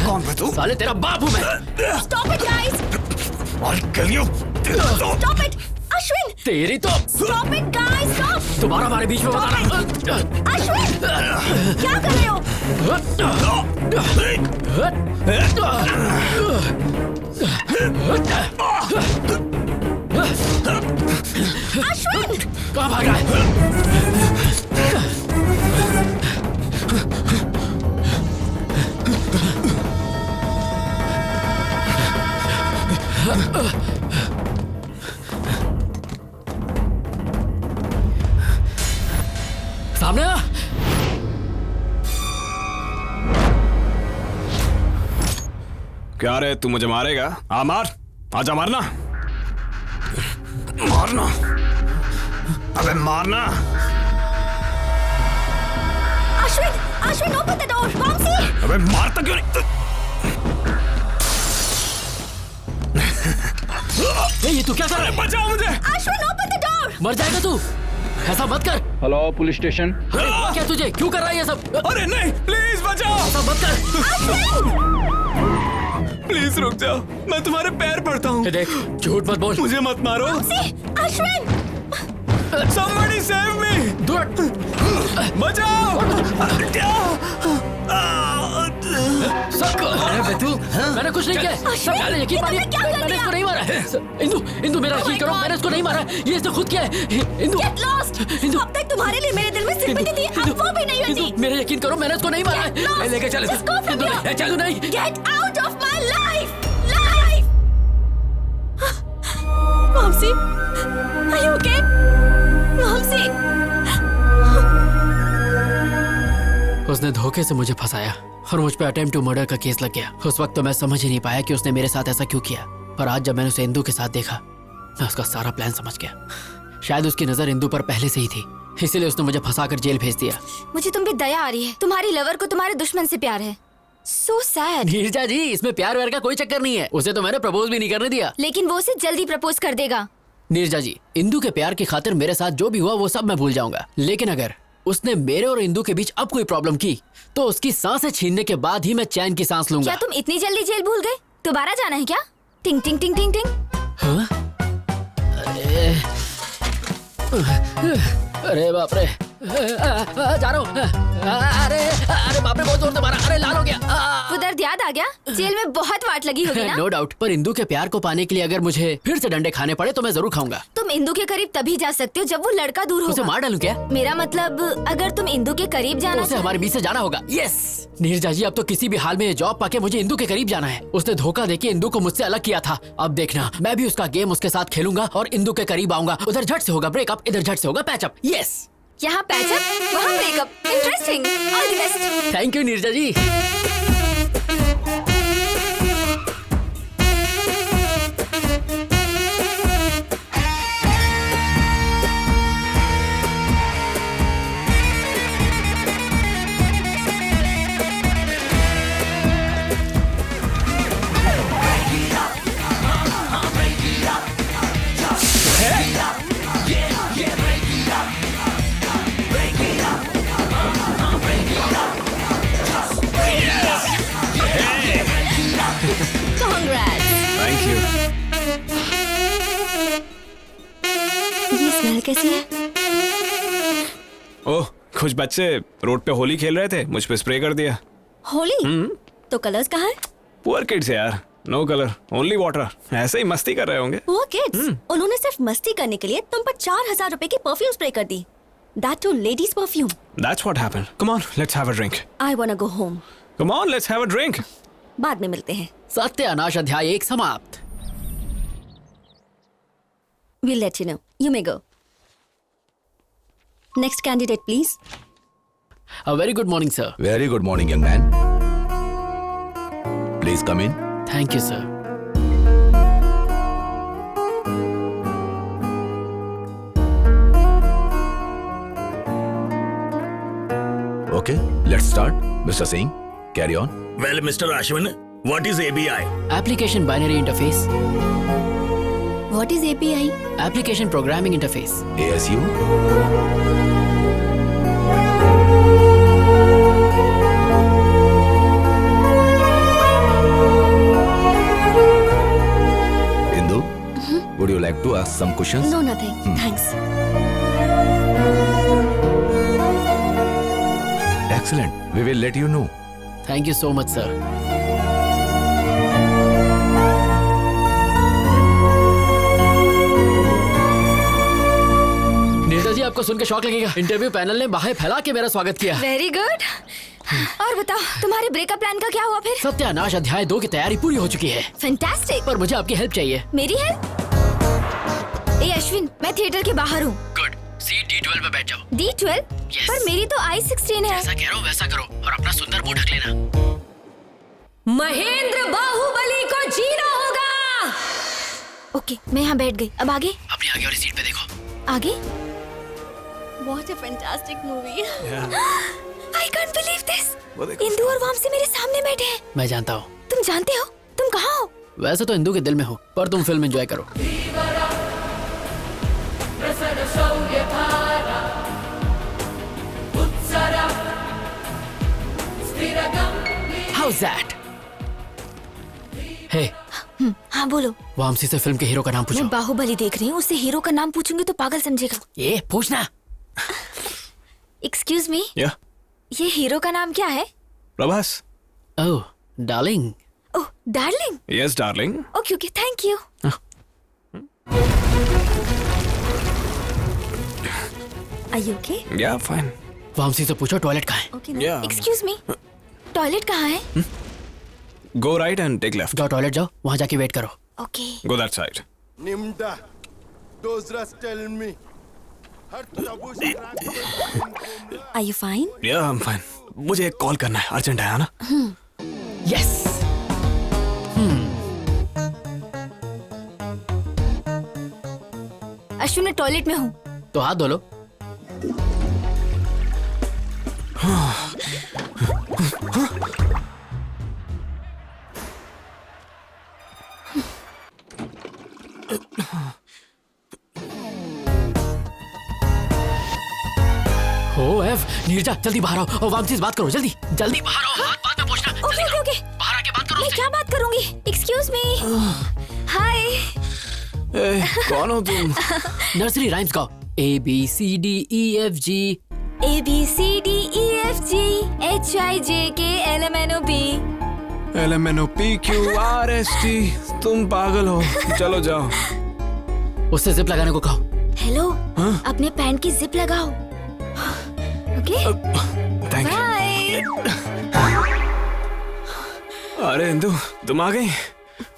कौन है तू? साले तेरा बाप हूँ मैं। Stop it, guys. I'll kill you. Stop it. Ashwin! तेरी तो Stop it, guys! Stop! तुम्हारा हमारे बीच में बताना। अश्विन! क्या कर रहे हो? अश्विन! कहाँ भाग रहा है? सामने आ। क्या रे, तू मुझे मारेगा? आ मार, आजा मारना, मारना, अबे मारना। Ashwin, open the door. Vamsi! अबे मारता क्यों नहीं? ये तू क्या कर रहा है? बचाओ मुझे। Ashwin, open the door. मर जाएगा तू, ऐसा मत कर। Hello police station. क्या तुझे क्यों कर रहा है ये सब? अरे नहीं, प्लीज बचाओ। ऐसा मत कर। प्लीज रुक जाओ, मैं तुम्हारे पैर पड़ता हूँ। देख, झूठ मत बोल। मुझे मत मारो। अश्विन! Somebody save me! बचाओ! अरे तू, मैंने कुछ नहीं किया। सब जाने यकीन मानिए, मैंने इसको नहीं मारा है। इंदु मेरा यकीन करो, मैंने इसको नहीं मारा है, ये इसने खुद किया है। Indu, Get lost! अब तक तुम्हारे लिए मेरे दिल में सिंपैथी थी, अब वो भी नहीं होती। मेरा यकीन करो, मैंने इसको नहीं मारा है। लेके चल, चलो नहीं। Get out of my life! Vamsi, are you okay? Vamsi! उसने धोखे से मुझे फंसाया और मुझ पे अटेम्प्ट टू मर्डर का केस लग गया। उस वक्त तो मैं समझ ही नहीं पाया कि उसने मेरे साथ ऐसा क्यों किया, पर आज जब मैंने उसे इंदु के साथ देखा, मैं उसका सारा प्लान समझ गया। शायद उसकी नजर इंदु पर पहले से ही थी, इसीलिए उसने मुझे फंसाकर जेल भेज दिया। मुझे तुम पे दया आ रही है, तुम्हारी लवर को तुम्हारे दुश्मन से प्यार है। So sad. नीरजा जी, इसमें प्यार व्यार का कोई चक्कर नहीं है, उसे तो मैंने प्रपोज भी नहीं करने दिया। लेकिन वो उसे जल्दी प्रपोज कर देगा। नीरजा जी, इंदु के प्यार की खातिर मेरे साथ जो भी हुआ वो सब मैं भूल जाऊंगा, लेकिन अगर उसने मेरे और इंदु के बीच अब कोई प्रॉब्लम की तो उसकी सांसें छीनने के बाद ही मैं चैन की सांस लूंगा। क्या तुम इतनी जल्दी जेल भूल गए? दोबारा जाना है क्या? टिंग टिंग टिंग टिंग टिंग। हाँ? अरे बाप रे, जा रहा हूँ। अरे अरे बाप रे, बहुत जोर से मारा। अरे लाल हो गया। वो दर्द याद आ गया? जेल में बहुत वाट लगी होगी ना? नो डाउट, पर इंदू के प्यार को पाने के लिए अगर मुझे फिर से डंडे खाने पड़े तो मैं जरूर खाऊंगा। तुम इंदू के करीब तभी जा सकते हो जब वो लड़का दूर होगा। उसे मार डालूं क्या? मेरा मतलब अगर तुम इंदू के करीब जाना उसे हमारे बीच से जाना होगा। यस नीरजा जी, अब तो किसी भी हाल में जॉब पाके मुझे इंदू के करीब जाना है। उसने धोखा देके इंदू को मुझसे अलग किया था। अब देखना, मैं भी उसका गेम उसके साथ खेलूंगा और इंदू के करीब आऊंगा। उधर झट से होगा ब्रेकअप, इधर झट से होगा पैचअप। यस, यहाँ पैचअप, वहाँ breakup. Interesting. All the best. Thank you Neerja ji. Thank you. ये स्मेल कैसी है? ओह, कुछ बच्चे रोड पे होली खेल रहे थे, मुझ पे स्प्रे कर दिया। होली? तो कलर्स कहाँ है? पुअर किड्स यार, नो कलर ओनली वाटर। ऐसे ही मस्ती कर रहे होंगे। Poor kids? उन्होंने सिर्फ मस्ती करने के लिए तुम पर 4000 रुपए की परफ्यूम स्प्रे कर दी। That too ladies perfume. That's what happened. Come on, let's have a drink. I wanna go home. Come on, let's have a drink. बाद में मिलते हैं। सत्यानाश अध्याय 1 समाप्त। We'll let you know. You may go. Next candidate, please. A very good morning, sir. Very good morning, young man. Please come in. Thank you, sir. Okay, let's start. Mr. Singh, carry on. Well, Mr. Ashwin, what is ABI? Application Binary Interface. What is API? Application Programming Interface. ASU? Indu, would you like to ask some questions? No, nothing. Thanks. Excellent. We will let you know. Thank you so much, sir. Neerja जी, आपको सुन के शौक लगेगा। Interview panel ने बाहें फैला के मेरा स्वागत किया। Very good. और बताओ, तुम्हारे ब्रेकअप प्लान का क्या हुआ फिर? सत्यानाश अध्याय 2 की तैयारी पूरी हो चुकी है। फैंटास्टिक। पर मुझे आपकी हेल्प चाहिए। मेरी हेल्प? ए अश्विन, मैं थिएटर के बाहर हूँ। गुड, सीट D12 पे बैठ जाओ। D12? पर मेरी तो I16 है। जैसा कह रहा हूँ वैसा करो और अपना सुंदर मुंह ढक लेना। महेंद्र बाहुबली को जीना होगा। ओके, मैं यहाँ बैठ गई। अब आगे? अपनी आगे वाली सीट पे देखो। आगे? What a fantastic movie. I can't believe this. Indu और वामसी मेरे सामने बैठे हैं। मैं जानता हूँ। तुम जानते हो? तुम कहाँ हो? वैसे तो इंदु के दिल में हो, पर तुम फिल्म एंजॉय करो। How's that? Hey. हाँ बोलो। वामसी से फिल्म के हीरो का नाम पूछो। मैं बाहुबली देख रही हूँ, उससे हीरो का नाम पूछूंगी तो पागल समझेगा। ये पूछना। Excuse me. Yeah. ये हीरो का नाम क्या है? Prabhas. Oh, darling. Oh, darling. Yes, darling. Okay okay, thank you. Are you okay? Yeah, fine. Vamsi से पूछो टॉयलेट कहाँ है। Okay. Yeah. Excuse me, toilet कहाँ है? Go right and take left. जाओ टॉयलेट जाओ, वहाँ जाके वेट करो। Okay. Go that side. Nimda, those rest tell me. Are you fine? Yeah, I'm fine. मुझे एक कॉल करना है, अर्जेंट है ना? Yes. अश्विन, मैं टॉयलेट में हूँ। तो हाथ धो लो। नीरजा जल्दी बाहर आओ और वामसी से बात करो। जल्दी जल्दी बाहर आओ, बात में पूछना। ओके ओके ओके, बाहर आके बात करो। मैं क्या बात करूंगी? Excuse me. हाय। कौन हो तुम? नर्सरी राइम्स गाओ। A B C D E F G ABCDEFGHIJKLMNOP। LMNOPQRST। तुम पागल हो, चलो जाओ। उससे जिप लगाने को कहो। हेलो, अपने पैंट की जिप लगाओ। Okay, thank bye. अरे इंदु, तुम आ गई।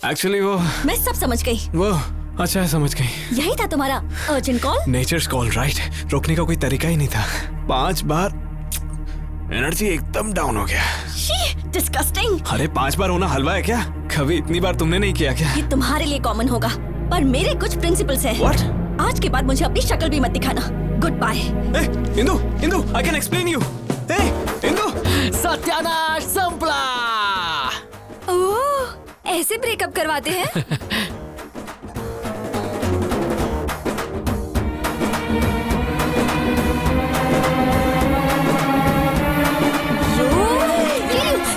एक्चुअली वो मैं सब समझ गई। वो अच्छा है, समझ गई। यही था तुम्हारा urgent call? Nature's call, right. रोकने का कोई तरीका ही नहीं था। 5 बार एनर्जी एकदम डाउन हो गया। डिस्गस्टिंग। अरे 5 बार होना हलवा है क्या? कभी इतनी बार तुमने नहीं किया क्या? ये तुम्हारे लिए कॉमन होगा, पर मेरे कुछ प्रिंसिपल्स हैं। What? आज के बाद मुझे अपनी शक्ल भी मत दिखाना। Good bye. Indu, Indu, I can explain you. Indu, सत्यानाश संपला। ओह, ऐसे ब्रेकअप करवाते हैं?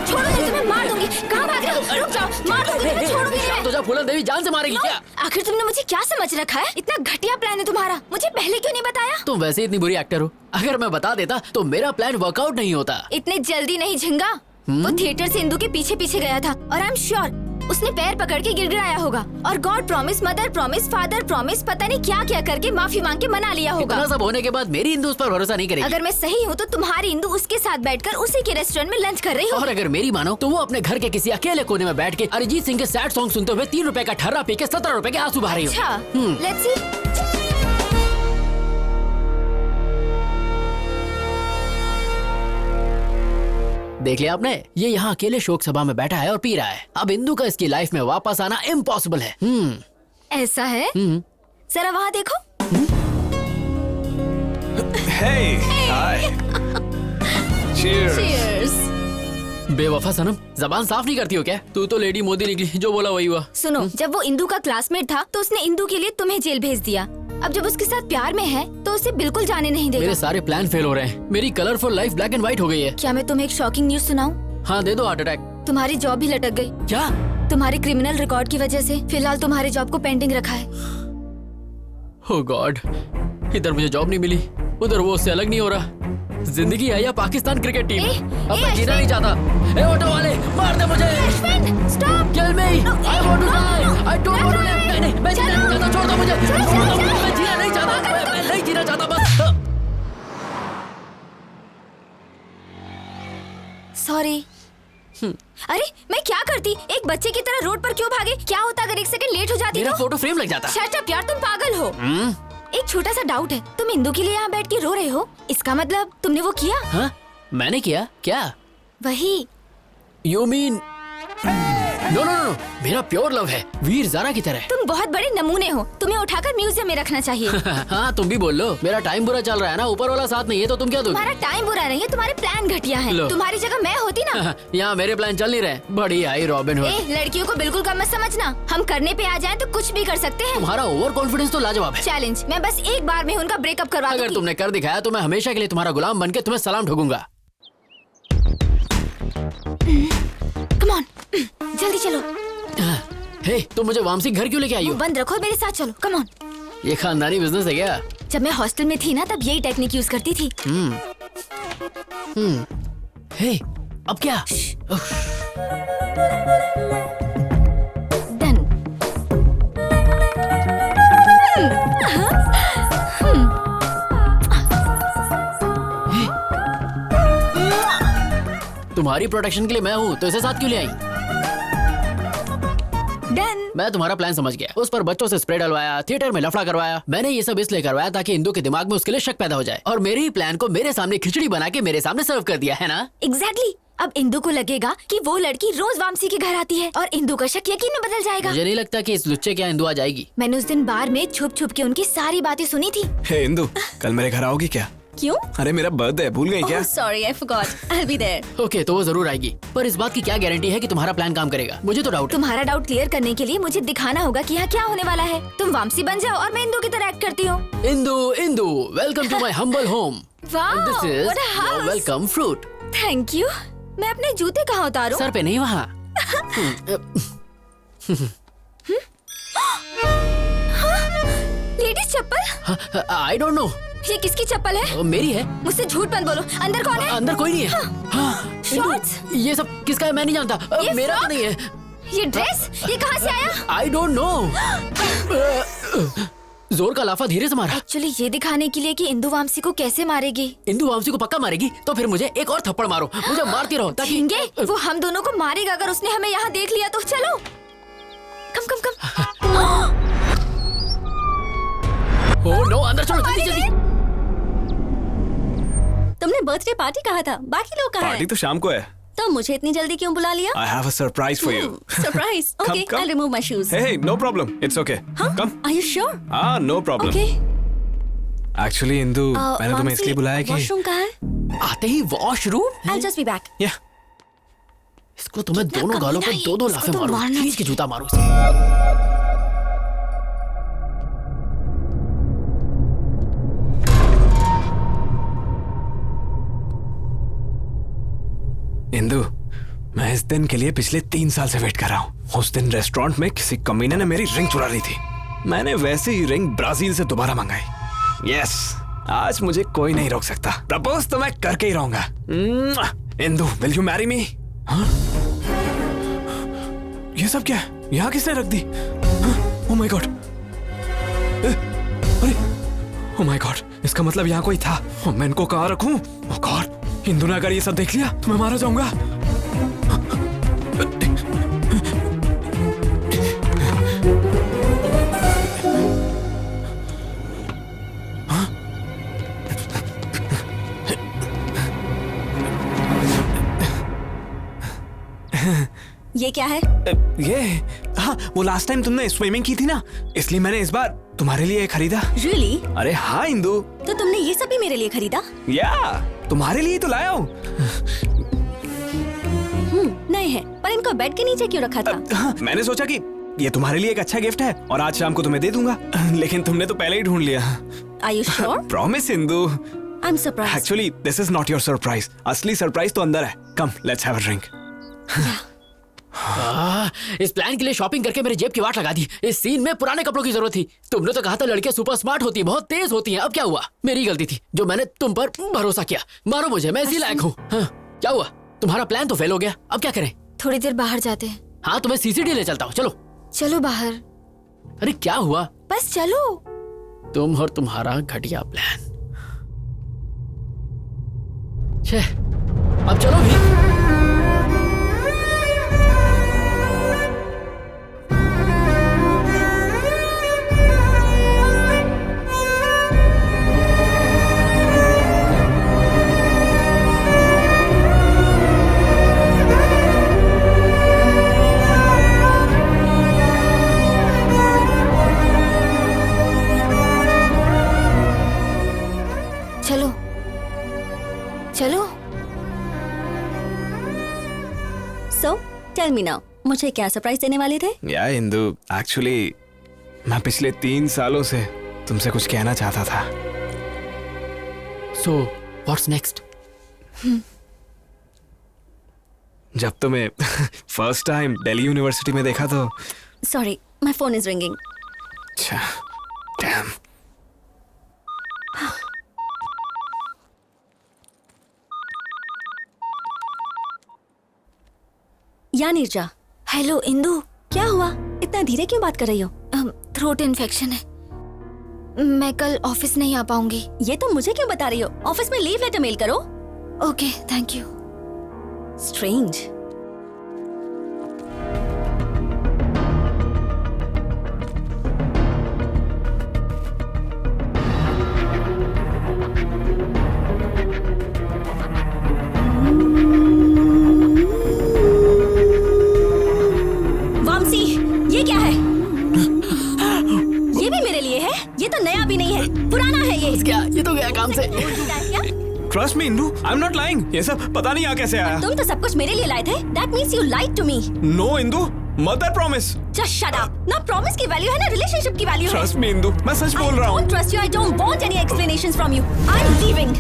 छोड़ो नहीं, तुम्हें मार दूंगी। कहाँ भाग रहे हो? रुक जाओ, मार दूंगी, तुम्हें छोड़ूंगी नहीं। तो फूलन देवी जान से मारेगी क्या? आखिर तुमने मुझे क्या समझ रखा है? इतना घटिया प्लान है तुम्हारा, मुझे पहले क्यों नहीं बताया? तुम वैसे इतनी बुरी एक्टर हो, अगर मैं बता देता तो मेरा प्लान वर्कआउट नहीं होता। इतने जल्दी नहीं झिंगा। वो थिएटर से इंदु के पीछे पीछे गया था और आई एम श्योर उसने पैर पकड़ के गिड़गिड़ाया होगा और God promise, mother promise, father promise, पता नहीं क्या क्या करके माफी मांग के मना लिया होगा। इतना सब होने के बाद मेरी इंदु उस पर भरोसा नहीं करेगी। अगर मैं सही हूँ तो तुम्हारी इंदु उसके साथ बैठकर उसी के रेस्टोरेंट में लंच कर रही हो। और अगर मेरी मानो तो वो अपने घर के किसी अकेले कोने में बैठ के अरिजीत सिंह के सैड सॉन्ग सुनते हुए 3 रुपए का ठर्रा पी के 17 रुपए के आंसू बहा रही हो। अच्छा, लेट्स सी। देख लिया आपने, ये यहाँ अकेले शोक सभा में बैठा है और पी रहा है। अब इंदु का इसकी लाइफ में वापस आना इम्पॉसिबल है। ऐसा है? जरा वहाँ देखो। Hey, hi. Cheers. Cheers. बेवफा सनम, जबान साफ नहीं करती हो क्या? तू तो लेडी मोदी निकली, जो बोला वही हुआ। सुनो, जब वो इंदु का क्लासमेट था तो उसने इंदु के लिए तुम्हें जेल भेज दिया। अब जब उसके साथ प्यार में है तो उसे बिल्कुल जाने नहीं देगा। मेरे सारे प्लान फेल हो रहे हैं। मेरी colourful life black and white हो गई है। क्या मैं तुम्हें एक शॉकिंग न्यूज सुनाऊं? हाँ दे दो, हार्ट अटैक। तुम्हारी जॉब भी लटक गई। क्या? तुम्हारे क्रिमिनल रिकॉर्ड की वजह से फिलहाल तुम्हारे जॉब को पेंडिंग रखा है। ओह गॉड, इधर मुझे जॉब नहीं मिली, उधर वो उससे अलग नहीं हो रहा। जिंदगी है या पाकिस्तान क्रिकेट टीम? अब मैं जीना नहीं चाहता। ए ऑटो वाले, मार दे मुझे। Stop. Kill me. I want to die. I don't want to live. नहीं, मैं जीना नहीं चाहता, छोड़ दो मुझे। मैं जीना नहीं चाहता, मैं नहीं जीना चाहता बस। सॉरी। अरे मैं क्या करती? एक बच्चे की तरह रोड पर क्यों भागे? क्या होता अगर 1 सेकंड लेट हो जाती? मेरा फोटो फ्रेम लग जाता। शट अप यार, तुम पागल हो। एक छोटा सा डाउट है, तुम इंदु के लिए यहाँ बैठ के रो रहे हो, इसका मतलब तुमने वो किया? हाँ, मैंने किया क्या? वही। You mean? No no no, मेरा प्योर लव है, वीर ज़ारा की तरह। तुम बहुत बड़े नमूने हो, तुम्हें उठाकर म्यूजियम में रखना चाहिए। हाँ तुम भी बोल लो, मेरा टाइम बुरा चल रहा है ना, ऊपर वाला साथ नहीं है तो तुम क्या दोगे? तुम्हारा टाइम बुरा नहीं है, तुम्हारे प्लान घटिया हैं। तुम्हारी जगह मैं होती ना। यहाँ मेरे प्लान चल नहीं रहे। बड़ी आई रॉबिन हुड। लड़कियों को बिल्कुल कम मत समझना, हम करने पे आ जाएं तो कुछ भी कर सकते हैं। तुम्हारा ओवर कॉन्फिडेंस तो लाजवाब है। चैलेंज, मैं बस एक बार में उनका ब्रेकअप करवा दूंगी। अगर तुमने कर दिखाया तो मैं हमेशा के लिए तुम्हारा गुलाम बनके तुम्हें सलाम ठोकूंगा। कम ऑन, जल्दी चलो। हे, तुम मुझे वामसी घर क्यों लेके आई हो? बंद रखो, मेरे साथ चलो, कम ऑन। ये खानदानी बिजनेस है क्या? जब मैं हॉस्टल में थी ना तब यही टेक्निक यूज करती थी। हे, अब क्या? डन। तुम्हारी प्रोटेक्शन के लिए मैं हूँ तो इसे साथ क्यों ले आई? डन। मैं तुम्हारा प्लान समझ गया। उस पर बच्चों से स्प्रे डलवाया, थिएटर में लफड़ा करवाया। मैंने ये सब इसलिए करवाया ताकि इंदु के दिमाग में उसके लिए शक पैदा हो जाए, और मेरे ही प्लान को मेरे सामने खिचड़ी बना के मेरे सामने सर्व कर दिया है ना? एग्जैक्टली। अब इंदु को लगेगा कि वो लड़की रोज वामसी के घर आती है और इंदु का शक यकीन में बदल जाएगा। मुझे नहीं लगता कि इस लुच्चे के यहाँ इंदु आ जाएगी। मैंने उस दिन बार में छुप छुप के उनकी सारी बातें सुनी थी। हे इंदु, कल मेरे घर आओगी क्या? क्यों? अरे मेरा बर्थडे है, भूल गई क्या? Sorry, I forgot. I will be there. Okay, तो वो जरूर आएगी, पर इस बात की क्या गारंटी है कि तुम्हारा प्लान काम करेगा? मुझे तो डाउट है। तुम्हारा डाउट क्लियर करने के लिए मुझे दिखाना होगा कि यहाँ क्या होने वाला है। तुम वामसी बन जाओ और मैं इंदु की तरह एक्ट करती हूँ। Indu, Indu, welcome to my humble home. Wow, this is what a house. Welcome fruit. Thank you. मैं अपने जूते कहाँ उतारूं? सर पे नहीं, वहाँ। लेडीज चप्पल? I don't know. ये किसकी चप्पल है? मेरी है। मुझसे झूठ मत बोलो, अंदर कौन है? अंदर कोई नहीं है। हाँ। शॉर्ट्स? ये सब किसका है मैं नहीं जानता। ये मेरा तो नहीं है। ये ड्रेस, ये कहाँ से आया? आई डोंट नो। जोर का लाफा धीरे से मारा। एक्चुअली ये दिखाने के लिए कि इंदु वामसी को कैसे मारेगी। इंदु वामसी को पक्का मारेगी तो फिर मुझे एक और थप्पड़ मारो, मुझे मारती रहो ताकि वो हम दोनों को मारेगा अगर उसने हमें यहाँ देख लिया तो। चलो कम कम कम। ओह नो, अंदर चलो जल्दी जल्दी। तुमने बर्थडे पार्टी कहा था, बाकी लोग कहाँ हैं? पार्टी तो शाम को है। तो मुझे इतनी जल्दी क्यों बुला लिया? I have a surprise for you. Surprise. Okay, I'll remove my shoes. Hey, no problem. It's okay. Come. Are you sure? No problem. Okay. Actually, Indu, मैंने तुम्हें इसलिए बुलाया कि वॉशरूम कहाँ है? आते ही washroom. I'll just be back. Yeah. इसको तुम्हें दोनों गालों पे दो लाफे मारो, खींच के जूता मारो। इंदु, मैं इस दिन के लिए पिछले 3 साल से वेट कर रहा हूँ। उस दिन रेस्टोरेंट में किसी कमीने ने मेरी रिंग चुरा ली थी। मैंने वैसे ही रिंग ब्राजील से दोबारा मंगाई। यस, आज मुझे कोई नहीं रोक सकता। प्रपोज तो मैं करके ही रहूंगा। Indu, will you marry me? ये सब क्या है? यहाँ किसने रख दी? Oh my God! अरे, ओह माय गॉड! इसका मतलब यहाँ कोई था। मैं इनको कहाँ रखूं? ओह गॉड! इंदु ने अगर ये सब देख लिया तो मैं मारा जाऊंगा। ये क्या है? ये हाँ, वो लास्ट टाइम तुमने स्विमिंग की थी ना, इसलिए मैंने इस बार तुम्हारे लिए खरीदा। Really? अरे हाँ इंदु। तो तुमने ये सब भी मेरे लिए खरीदा? या, तुम्हारे लिए तो लाया हूँ। नए हैं, पर इनको बेड के नीचे क्यों रखा था? हाँ, मैंने सोचा कि ये तुम्हारे लिए एक अच्छा गिफ्ट है और आज शाम को तुम्हें दे दूंगा। लेकिन तुमने तो पहले ही ढूंढ लिया। Are you sure? Promise Indu. I'm surprised. Actually, this is not your surprise. असली सरप्राइज तो अंदर है। Come, let's have a drink. इस प्लान के लिए शॉपिंग करके मेरे जेब की वाट लगा दी। इस सीन में पुराने कपड़ों की जरूरत थी। तुमने तो कहा था लड़कियां सुपर स्मार्ट होती हैं, बहुत तेज होती हैं। अब क्या हुआ? मेरी गलती थी जो मैंने तुम पर भरोसा किया। मारो मुझे, मैं इसी लायक हूँ। हाँ, क्या हुआ? तुम्हारा प्लान तो फेल हो गया। अब क्या करें? थोड़ी देर बाहर जाते हैं। हाँ, तुम्हें सीसीडी ले चलता हूँ। चलो चलो बाहर। अरे क्या हुआ? बस चलो। तुम और तुम्हारा घटिया प्लान। अब चलो भी। चलो चलो। So, tell me now, मुझे क्या सरप्राइज देने वाले थे? या इंदु, एक्चुअली मैं पिछले 3 सालों से तुमसे कुछ कहना चाहता था। So, what's next? जब तुम्हें फर्स्ट टाइम दिल्ली यूनिवर्सिटी में देखा तो Sorry, my phone is ringing. अच्छा, damn. या नीरजा। हेलो इंदु। क्या हुआ? इतना धीरे क्यों बात कर रही हो? थ्रोट इन्फेक्शन है, मैं कल ऑफिस नहीं आ पाऊंगी। ये तो मुझे क्यों बता रही हो? ऑफिस में लीव लेटर मेल करो। Okay, thank you. Strange. Vamsi, ये क्या है? ये भी मेरे लिए है? ये तो नया भी नहीं है, पुराना है ये। क्या? ये तो गया काम से। Trust me, Indu, I'm not lying. ये सब पता नहीं आ कैसे आया। तुम तो सब कुछ मेरे लिए लाए थे। That means you lied to me. No, Indu, mother promise. Just shut up. ना promise की वैल्यू है ना रिलेशनशिप की वैल्यू है। Trust me, इंदु, मैं सच बोल रहा हूँ। I don't trust you. I don't want any explanations from you. I'm leaving.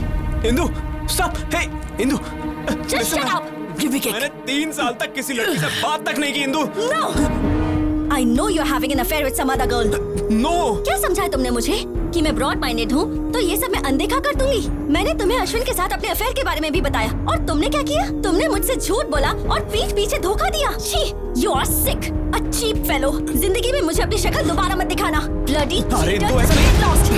Indu, stop. Hey, Indu. Just shut up. मैंने 3 साल तक किसी लड़की से बात तक नहीं की Indu. No. I know you're having an affair with some other girl. No. क्या समझा है तुमने मुझे कि मैं ब्रॉड माइंडेड हूँ तो ये सब मैं अनदेखा कर दूंगी? मैंने तुम्हें अश्विन के साथ अपने अफेयर के बारे में भी बताया और तुमने क्या किया? तुमने मुझसे झूठ बोला और पीठ पीछे धोखा दिया। छी, you are sick, a cheap fellow. जिंदगी में मुझे अपनी शक्ल दोबारा मत दिखाना। Bloody cheater, get lost.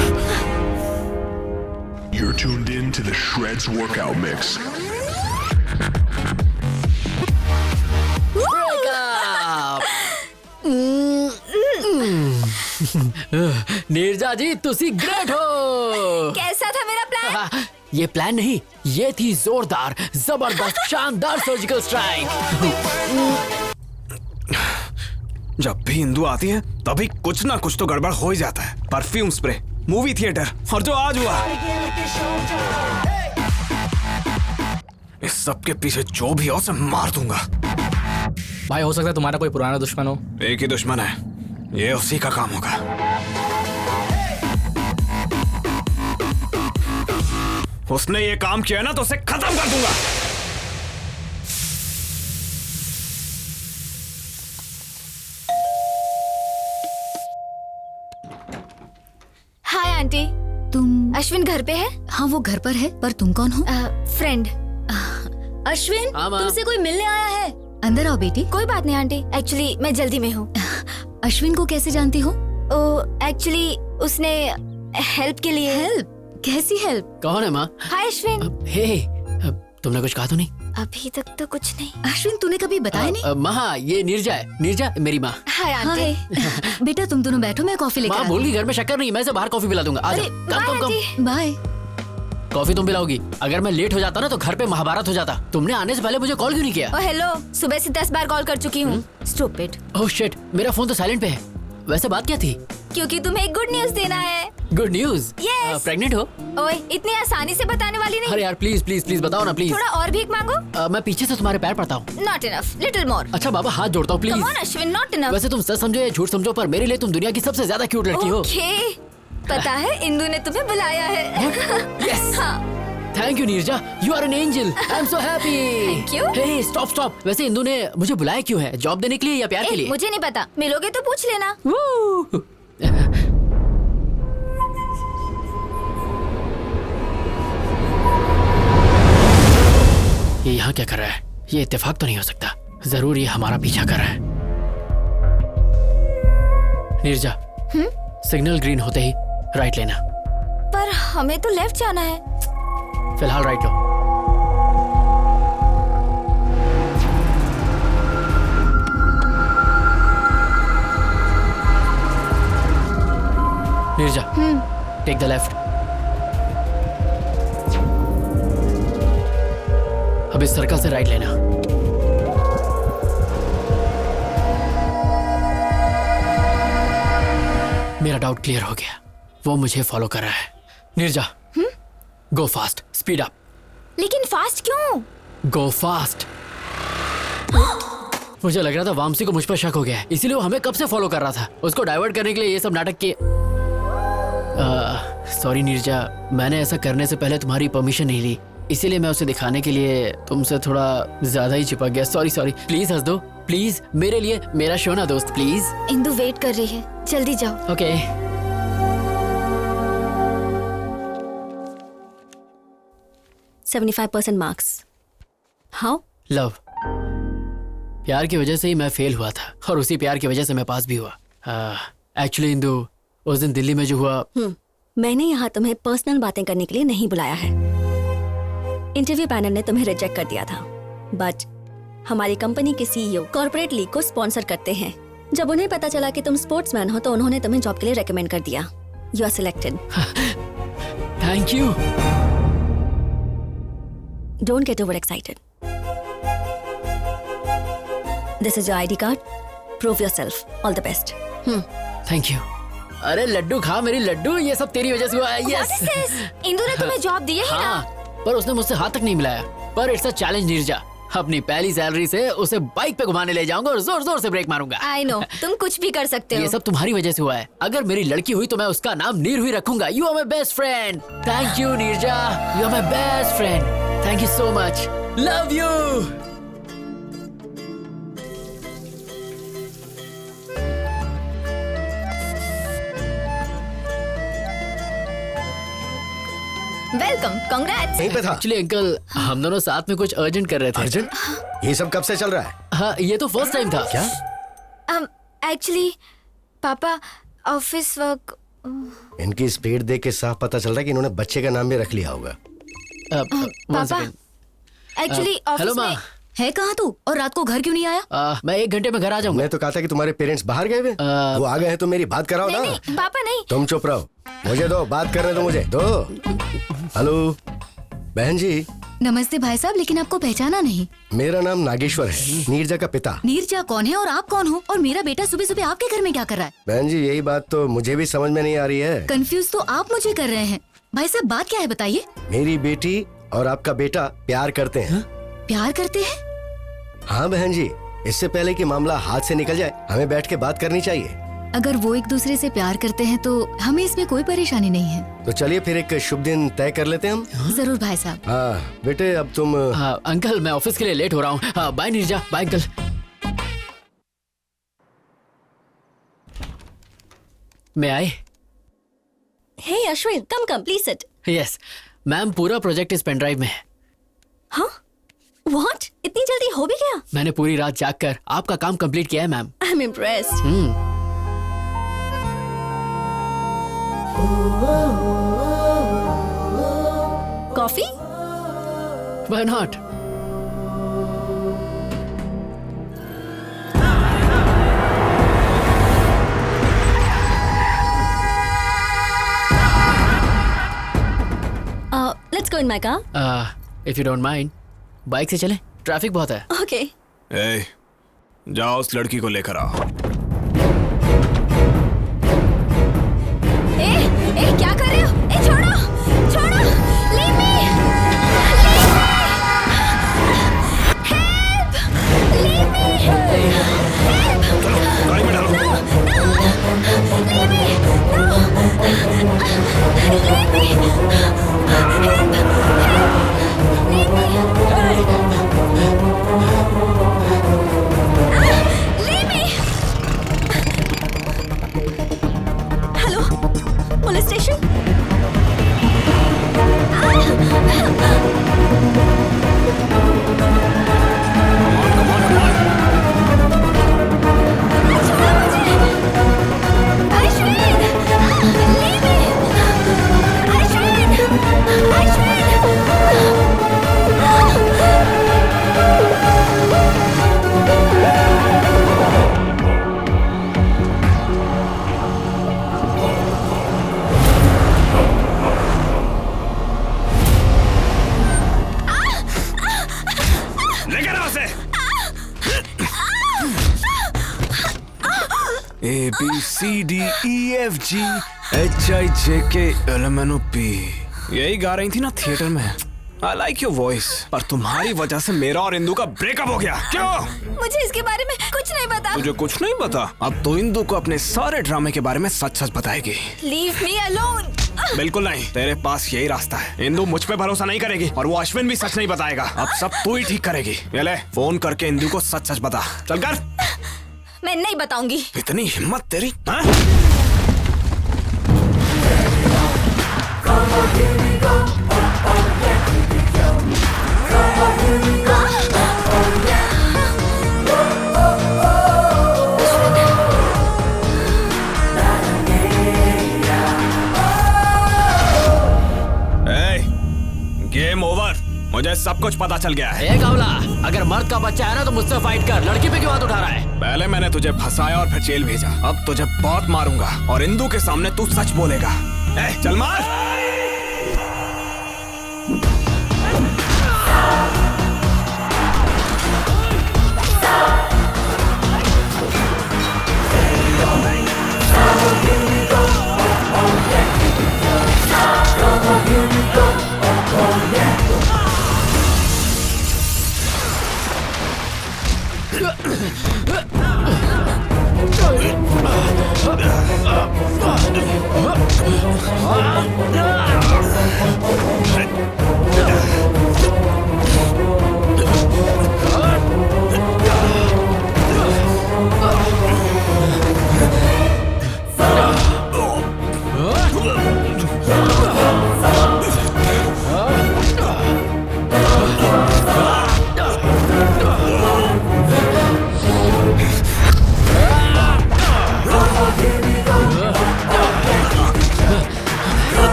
You're tuned in to the Shreds workout mix. Neerja जी तुसी ग्रेट हो। कैसा था मेरा प्लान? ये प्लान नहीं, ये थी जोरदार, जबरदस्त, शानदार सर्जिकल स्ट्राइक। जब भी इंदु आती है तभी कुछ ना कुछ तो गड़बड़ हो ही जाता है। परफ्यूम स्प्रे, मूवी थिएटर और जो आज हुआ, इस सब के पीछे जो भी हो उसे मार दूंगा। भाई हो सकता है तुम्हारा कोई पुराना दुश्मन हो। एक ही दुश्मन है, ये उसी का काम होगा। उसने ये काम किया ना तो उसे खत्म कर दूंगा। Hi aunty. तुम? अश्विन घर पे है? हाँ वो घर पर है, पर तुम कौन हो? फ्रेंड। अश्विन, हाँ, तुमसे कोई मिलने आया है। अंदर आओ बेटी। कोई बात नहीं आंटी, एक्चुअली मैं जल्दी में हूँ। अश्विन को कैसे जानती हो? एक्चुअली उसने हेल्प के लिए। हेल्प? कैसी हेल्प? कौन है माँ? हाय अश्विन। हे, तुमने कुछ कहा तो नहीं? अभी तक तो कुछ नहीं। अश्विन तूने कभी बताया नहीं? माँ ये नीरजा है, नीरजा मेरी माँ। Hi aunty. बेटा तुम दोनों बैठो, मैं कॉफी लेकर माँ भूल गई घर में शक्कर नहीं, मैं इसे बाहर कॉफी पिला दूंगा। आ जाओ। कम। बाय। कॉफी तुम पिलाओगी? अगर मैं लेट हो जाता ना तो घर पे महाभारत हो जाता। तुमने आने से पहले मुझे कॉल क्यों नहीं किया? हेलो, सुबह से 10 बार कॉल कर चुकी हूँ। स्टूपिड। ओह शिट, मेरा फोन तो साइलेंट पे है। वैसे बात क्या थी? क्योंकि तुम्हें एक गुड न्यूज देना है। Good news? Yes. प्रेग्नेंट हो? ओए, इतनी आसानी से बताने वाली नहीं। अरे यार प्लीज प्लीज प्लीज बताओ ना प्लीज। थोड़ा और भीख मांगो। मैं पीछे से तुम्हारे पैर पड़ता हूँ। Not enough, little more. अच्छा बाबा हाथ जोड़ता हूँ please. Come on Ashwin, not enough. वैसे तुम सच समझो या झूठ समझो पर मेरे लिए तुम दुनिया की सबसे ज्यादा क्यूट लड़की हो। Okay. पता है इंदु ने तुम्हें बुलाया है। Yes. हाँ। Thank you Neeraja, you are an angel. I am so happy. Thank you. Hey stop stop. वैसे इंदु ने मुझे बुलाया क्यों है? जॉब देने के लिए या प्यार के लिए? मुझे नहीं पता, मिलोगे तो पूछ लेना। ये यहाँ क्या कर रहा है? ये इत्तेफाक तो नहीं हो सकता। जरूर ये हमारा पीछा कर रहा है। नीरजा, सिग्नल ग्रीन होते ही राइट लेना। पर हमें तो लेफ्ट जाना है। फिलहाल राइट लो। Neeraja, take the left. अब इस सर्कल से राइट लेना। मेरा डाउट क्लियर हो गया, वो मुझे फॉलो कर रहा है। नीरजा, गो फास्ट, स्पीड अप। लेकिन फास्ट क्यों? गो फास्ट। मुझे लग रहा था वामसी को मुझ पर शक हो गया है, इसीलिए वो हमें कब से फॉलो कर रहा था। उसको डाइवर्ट करने के लिए ये सब नाटक किए। सॉरी नीरजा, मैंने ऐसा करने से पहले तुम्हारी परमिशन नहीं ली, इसीलिए मैं उसे दिखाने के लिए तुमसे थोड़ा ज्यादा ही चिपक गया। Sorry sorry. प्लीज हंस दो प्लीज, मेरे लिए, मेरा शो ना दोस्त प्लीज। इंदु वेट कर रही है, जल्दी जाओ। ओके। 75% मार्क्स। हाउ? लव। प्यार की वजह से ही मैं फेल हुआ था और उसी प्यार की वजह से मैं पास भी हुआ। एक्चुअली इंदु, उस दिन दिल्ली में जो हुआ। मैंने यहाँ तुम्हें पर्सनल बातें करने के लिए नहीं बुलाया है। इंटरव्यू पैनल ने तुम्हें रिजेक्ट कर दिया था, बट हमारी कंपनी के सीईओ कॉर्पोरेट लीग को स्पॉन्सर करते हैं। जब उन्हें पता चला कि तुम स्पोर्ट्समैन हो तो उन्होंने तुम्हें जॉब के लिए रेकमेंड कर दिया। You are selected. Thank you. Don't get over excited. This is your ID card. Prove yourself. All the best. Thank you. अरे लड्डू खा मेरी लड्डू, ये सब तेरी वजह से हुआ है। यस। इंदु ने तुम्हें जॉब दी है ही ना? पर उसने मुझसे हाथ तक नहीं मिलाया। पर इट्स अ चैलेंज नीरजा, अपनी पहली सैलरी से उसे बाइक पे घुमाने ले जाऊंगा और जोर जोर से ब्रेक मारूंगा। आई नो, तुम कुछ भी कर सकते हो। ये सब तुम्हारी वजह से हुआ है। अगर मेरी लड़की हुई तो मैं उसका नाम नीरू ही रखूंगा। You are my best friend. Thank you Neeraja, you are my best friend. Thank you so much. Love you. Welcome, congrats. यहीं पे था। एक्चुअली अंकल हम दोनों साथ में कुछ अर्जेंट कर रहे थे। अर्जेंट? ये सब कब से चल रहा है? हाँ, ये तो फर्स्ट टाइम था। क्या? एक्चुअली पापा ऑफिस वर्क। इनकी स्पीड देख के साफ पता चल रहा है कि इन्होंने बच्चे का नाम भी रख लिया होगा। पापा एक्चुअली ऑफिस में है कहाँ तू और रात को घर क्यों नहीं आया? मैं 1 घंटे में घर आ जाऊंगा। मैं तो कहा था कि तुम्हारे पेरेंट्स बाहर गए हुए। वो आ गए हैं तो मेरी बात कराओ ना। नहीं, पापा नहीं। तुम चुप रहो, मुझे दो बात करने दो मुझे दो। हेलो बहन जी। नमस्ते भाई साहब, लेकिन आपको पहचाना नहीं। मेरा नाम नागेश्वर है, नीरजा का पिता। नीरजा कौन है और आप कौन हो? और मेरा बेटा सुबह सुबह आपके घर में क्या कर रहा है? बहन जी यही बात तो मुझे भी समझ में नहीं आ रही है। कंफ्यूज तो आप मुझे कर रहे हैं। भाई साहब बात क्या है बताइए। मेरी बेटी और आपका बेटा प्यार करते हैं। प्यार करते हैं? हाँ बहन जी, इससे पहले कि मामला हाथ से निकल जाए हमें बैठ के बात करनी चाहिए। अगर वो एक दूसरे से प्यार करते हैं तो हमें इसमें कोई परेशानी नहीं है। तो चलिए फिर एक शुभ दिन तय कर लेते हैं हम। जरूर भाई साहब। हाँ बेटे अब तुम। हाँ अंकल, मैं ऑफिस के लिए लेट हो रहा हूँ। Bye Neerja, bye uncle. मैं आए। Hey Ashwin, come please sit. Yes ma'am, पूरा प्रोजेक्ट इस पेन ड्राइव में है। हाँ? व्हाट? इतनी जल्दी हो भी गया? मैंने पूरी रात जागकर आपका काम कंप्लीट किया है ma'am. I am impressed. Coffee? Why not? Let's go in my car. If you don't mind, bike से चलें, ट्रैफिक बहुत है। ओके। ए, जाओ उस लड़की को लेकर आओ। ए, क्या कर रहे हो? ए, छोड़ो, छोड़ो, leave me, help, leave me, help, गाड़ी में डालो। leave me, no, leave me, hello, police station? A B C D E F G H I J K L M N O P। यही गा रही थी ना थिएटर में। I like your voice, पर तुम्हारी वजह से मेरा और इंदु का ब्रेकअप हो गया। क्यों? मुझे इसके बारे में कुछ नहीं पता। तुझे कुछ नहीं पता? अब तो इंदु को अपने सारे ड्रामे के बारे में सच सच बताएगी। Leave me alone। बिल्कुल नहीं, तेरे पास यही रास्ता है। इंदु मुझ पे भरोसा नहीं करेगी और वो अश्विन भी सच नहीं बताएगा। अब सब तू ही ठीक करेगी। ये ले, फोन करके इंदु को सच सच बता। चल कर। मैं नहीं बताऊंगी। इतनी हिम्मत तेरी? हाँ? Game over. मुझे सब कुछ पता चल गया है। कावला, अगर मर्द का बच्चा है ना तो मुझसे फाइट कर। लड़की पे क्यों हाथ उठा रहा है? पहले मैंने तुझे फंसाया और फिर जेल भेजा। अब तुझे बहुत मारूंगा और इंदु के सामने तू सच बोलेगा। चल मार।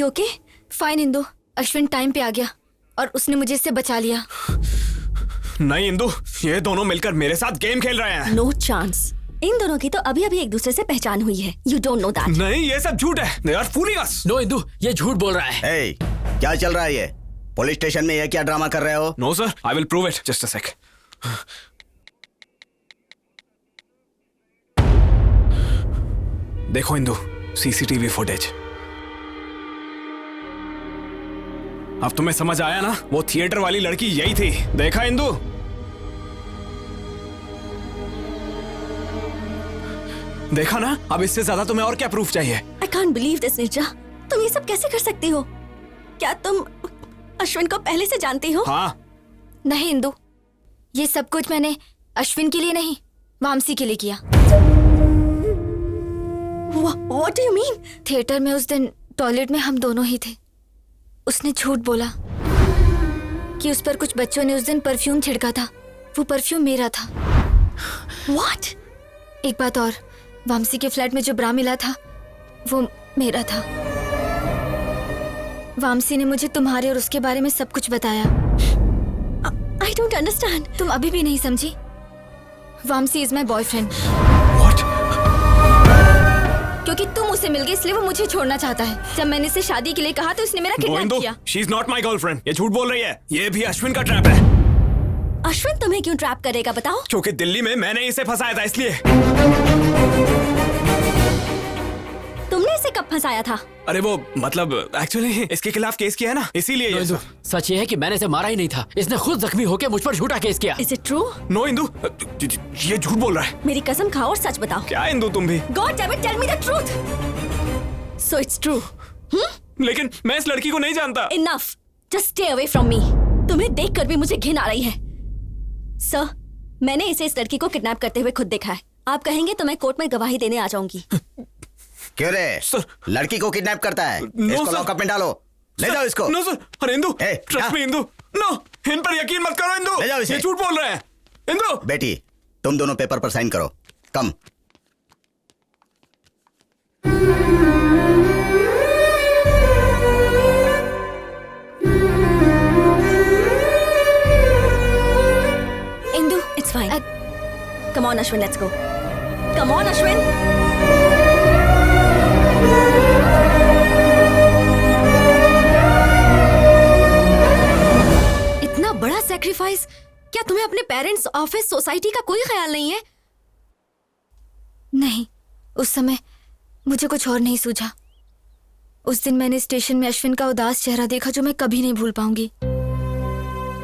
You okay? Fine Indu, Ashwin time पे आ गया और उसने मुझे इससे बचा लिया। नहीं इंदु, ये दोनों मिलकर मेरे साथ गेम खेल रहे हैं। No chance. इन दोनों की तो अभी अभी एक दूसरे से पहचान हुई है। You don't know that. नहीं, ये सब झूठ है। They are fooling us. No Indu, ये झूठ बोल रहा है। Hey, क्या चल रहा है ये? पुलिस स्टेशन में ये क्या ड्रामा कर रहे हो? No sir, I will prove it. Just a sec. देखो इंदु, सीसीटीवी फुटेज। अब तुम्हें समझ आया ना? वो थिएटर वाली लड़की यही थी। देखा इंदु? देखा ना? अब इससे ज्यादा तुम्हें और क्या प्रूफ चाहिए? I can't believe this, Neerja. तुम ये सब कैसे कर सकती हो? क्या तुम अश्विन को पहले से जानती हो? हाँ। नहीं इंदु, ये सब कुछ मैंने अश्विन के लिए नहीं, वामसी के लिए किया। What do you mean? Theatre में उस दिन टॉयलेट में हम दोनों ही थे। उसने झूठ बोला कि उस पर कुछ बच्चों ने उस दिन परफ्यूम छिड़का था। वो परफ्यूम मेरा था। What? एक बात और, वामसी के फ्लैट में जो ब्रा मिला था वो मेरा था। वामसी ने मुझे तुम्हारे और उसके बारे में सब कुछ बताया। I don't understand. तुम अभी भी नहीं समझी? Vamsi is my boyfriend. क्योंकि तुम उससे मिल गए इसलिए वो मुझे छोड़ना चाहता है। जब मैंने इसे शादी के लिए कहा तो उसने मेरा किडनैप किया। She is not my girlfriend. ये झूठ बोल रही है। ये भी अश्विन का ट्रैप है। अश्विन तुम्हें क्यों ट्रैप करेगा बताओ? क्योंकि दिल्ली में मैंने इसे फंसाया था, इसलिए। तुमने इसे कब फंसाया था? अरे वो मतलब एक्चुअली इसके खिलाफ केस किया है ना, इसीलिए ये सब। सच ये है कि मैंने इसे मारा ही नहीं था। इसने खुद जख्मी होकर मुझ पर झूठा केस किया। Is it true? No Indu, ये झूठ बोल रहा है। मेरी कसम खाओ और सच बताओ। क्या इंदु तुम भी? God damn it, tell me the truth. So it's true. लेकिन मैं इस लड़की को नहीं जानता। Enough. Just stay away from me. तुम्हें देखकर भी मुझे घिन आ रही है। सर, मैंने इसे इस लड़की को किडनैप करते हुए खुद देखा है। आप कहेंगे तो मैं कोर्ट में गवाही देने आ जाऊंगी। क्यों रे? लड़की को किडनैप करता है? इसको लॉकअप में डालो। ले जाओ इसको। No sir. अरे Indu, trust me Indu. No, इन पर यकीन मत करो इंदु। ले जाओ इसे। ये झूठ बोल रहे हैं। इंदु। बेटी, तुम दोनों पेपर पर साइन करो। कम। Indu, it's fine. Come on, Ashwin, let's go. Come on, Ashwin. इतना बड़ा सैक्रिफाइस, क्या तुम्हें अपने पेरेंट्स, ऑफिस, सोसाइटी का कोई ख्याल नहीं है? नहीं, उस समय मुझे कुछ और नहीं सूझा। उस दिन मैंने स्टेशन में अश्विन का उदास चेहरा देखा जो मैं कभी नहीं भूल पाऊंगी।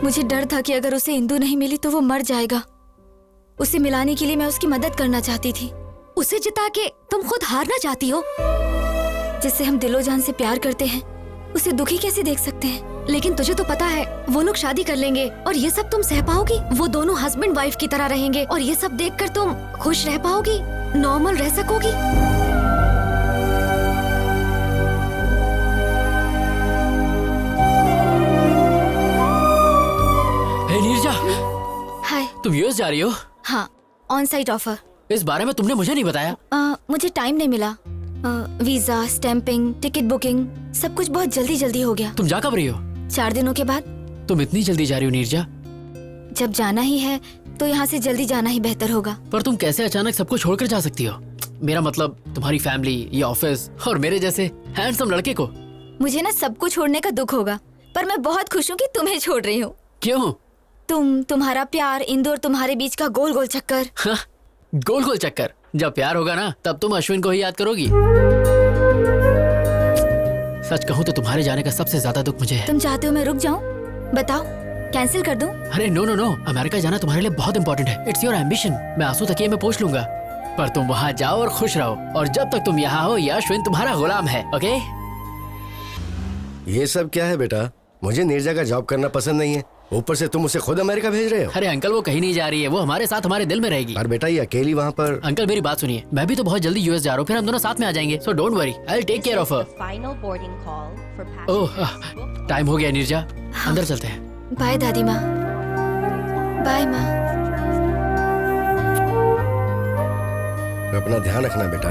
मुझे डर था कि अगर उसे इंदु नहीं मिली तो वो मर जाएगा। उसे मिलाने के लिए मैं उसकी मदद करना चाहती थी। उसे जिता के तुम खुद हारना चाहती हो? जिससे हम दिलो जान से प्यार करते हैं उसे दुखी कैसे देख सकते हैं? लेकिन तुझे तो पता है वो लोग शादी कर लेंगे और ये सब तुम सह पाओगी? वो दोनों हस्बैंड वाइफ की तरह रहेंगे और ये सब देखकर तुम खुश रह पाओगी? नॉर्मल रह सकोगी? हे नीरजा, हाय। तुम यूएस जा रही हो? हाँ, ऑन साइट ऑफर। इस बारे में तुमने मुझे नहीं बताया। मुझे टाइम नहीं मिला। वीजा, स्टैंपिंग, टिकट बुकिंग, सब कुछ बहुत जल्दी जल्दी हो गया। तुम जा कब रही हो? 4 दिनों के बाद। तुम इतनी जल्दी जा रही हो नीरजा? जब जाना ही है तो यहाँ से जल्दी जाना ही बेहतर होगा। पर तुम कैसे अचानक सबको छोड़कर जा सकती हो? मेरा मतलब तुम्हारी फैमिली, ये ऑफिस और मेरे जैसे हैंडसम लड़के को। मुझे ना सबको छोड़ने का दुख होगा, पर मैं बहुत खुश हूँ कि तुम्हें छोड़ रही हूँ। क्यों? तुम्हारा प्यार, इंदु और तुम्हारे बीच का गोल गोल चक्कर। हाँ, गोल गोल चक्कर। जब प्यार होगा ना तब तुम अश्विन को ही याद करोगी। सच कहूँ तो तुम्हारे जाने का सबसे ज्यादा दुख मुझे है। तुम चाहते हो मैं रुक जाऊँ? बताओ, कैंसिल कर दूं? अरे नो नो नो, अमेरिका जाना तुम्हारे लिए बहुत इंपॉर्टेंट है। It's your ambition. मैं आंसू तकिए में पोंछ लूंगा, पर तुम वहाँ जाओ और खुश रहो। और जब तक तुम यहाँ हो ये अश्विन तुम्हारा गुलाम है। ओके? ये सब क्या है बेटा? मुझे नीरजा का जॉब करना पसंद नहीं है, ऊपर से तुम उसे खुद अमेरिका भेज रहे हो। अरे अंकल, वो कहीं नहीं जा रही है, वो हमारे साथ हमारे दिल में रहेगी। और बेटा ये अकेली वहाँ पर। अंकल मेरी बात सुनिए, मैं भी तो बहुत जल्दी यूएस जा रहा हूँ, फिर हम दोनों साथ में आ जाएंगे। So don't worry, I will take care of her. Oh, time हो गया नीरजा, अंदर चलते हैं। बाय दादी माँ। बाय माँ। अपना ध्यान रखना बेटा।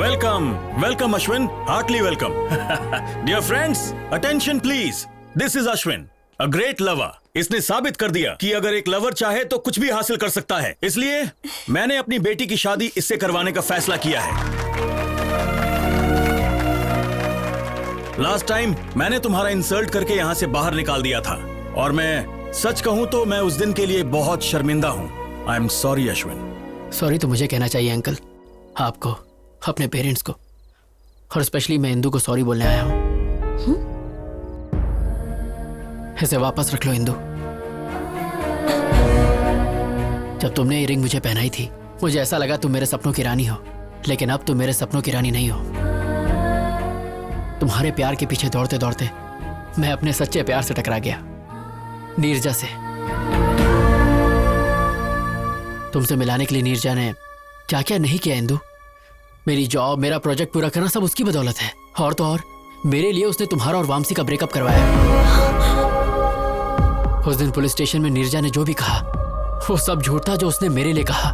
Welcome welcome Ashwin, heartly welcome. Dear friends, attention please. This is Ashwin, a great lover. इसने साबित कर दिया कि अगर एक लवर चाहे तो कुछ भी हासिल कर सकता है। इसलिए मैंने अपनी बेटी की शादी इससे करवाने का फैसला किया है। लास्ट टाइम मैंने तुम्हारा इंसल्ट करके यहाँ से बाहर निकाल दिया था, और मैं सच कहूँ तो मैं उस दिन के लिए बहुत शर्मिंदा हूँ। I am sorry Ashwin. Sorry तो मुझे कहना चाहिए अंकल, आपको, अपने पेरेंट्स को, और स्पेशली मैं इंदू को सॉरी बोलने आया हूँ। इसे वापस रख लो इंदू। जब तुमने ये रिंग मुझे पहनाई थी, मुझे ऐसा लगा तुम मेरे सपनों की रानी हो, लेकिन अब तुम मेरे सपनों की रानी नहीं हो। तुम्हारे प्यार के पीछे दौड़ते दौड़ते मैं अपने सच्चे प्यार से टकरा गया, नीरजा से। तुमसे मिलाने के लिए नीरजा ने क्या क्या नहीं किया इंदू। मेरी जॉब, मेरा प्रोजेक्ट पूरा करना सब उसकी बदौलत है। और तो और मेरे लिए उसने तुम्हारा और वामसी का ब्रेकअप करवाया। उस दिन पुलिस स्टेशन में नीरजा ने जो भी कहा वो सब झूठ था जो उसने मेरे लिए कहा।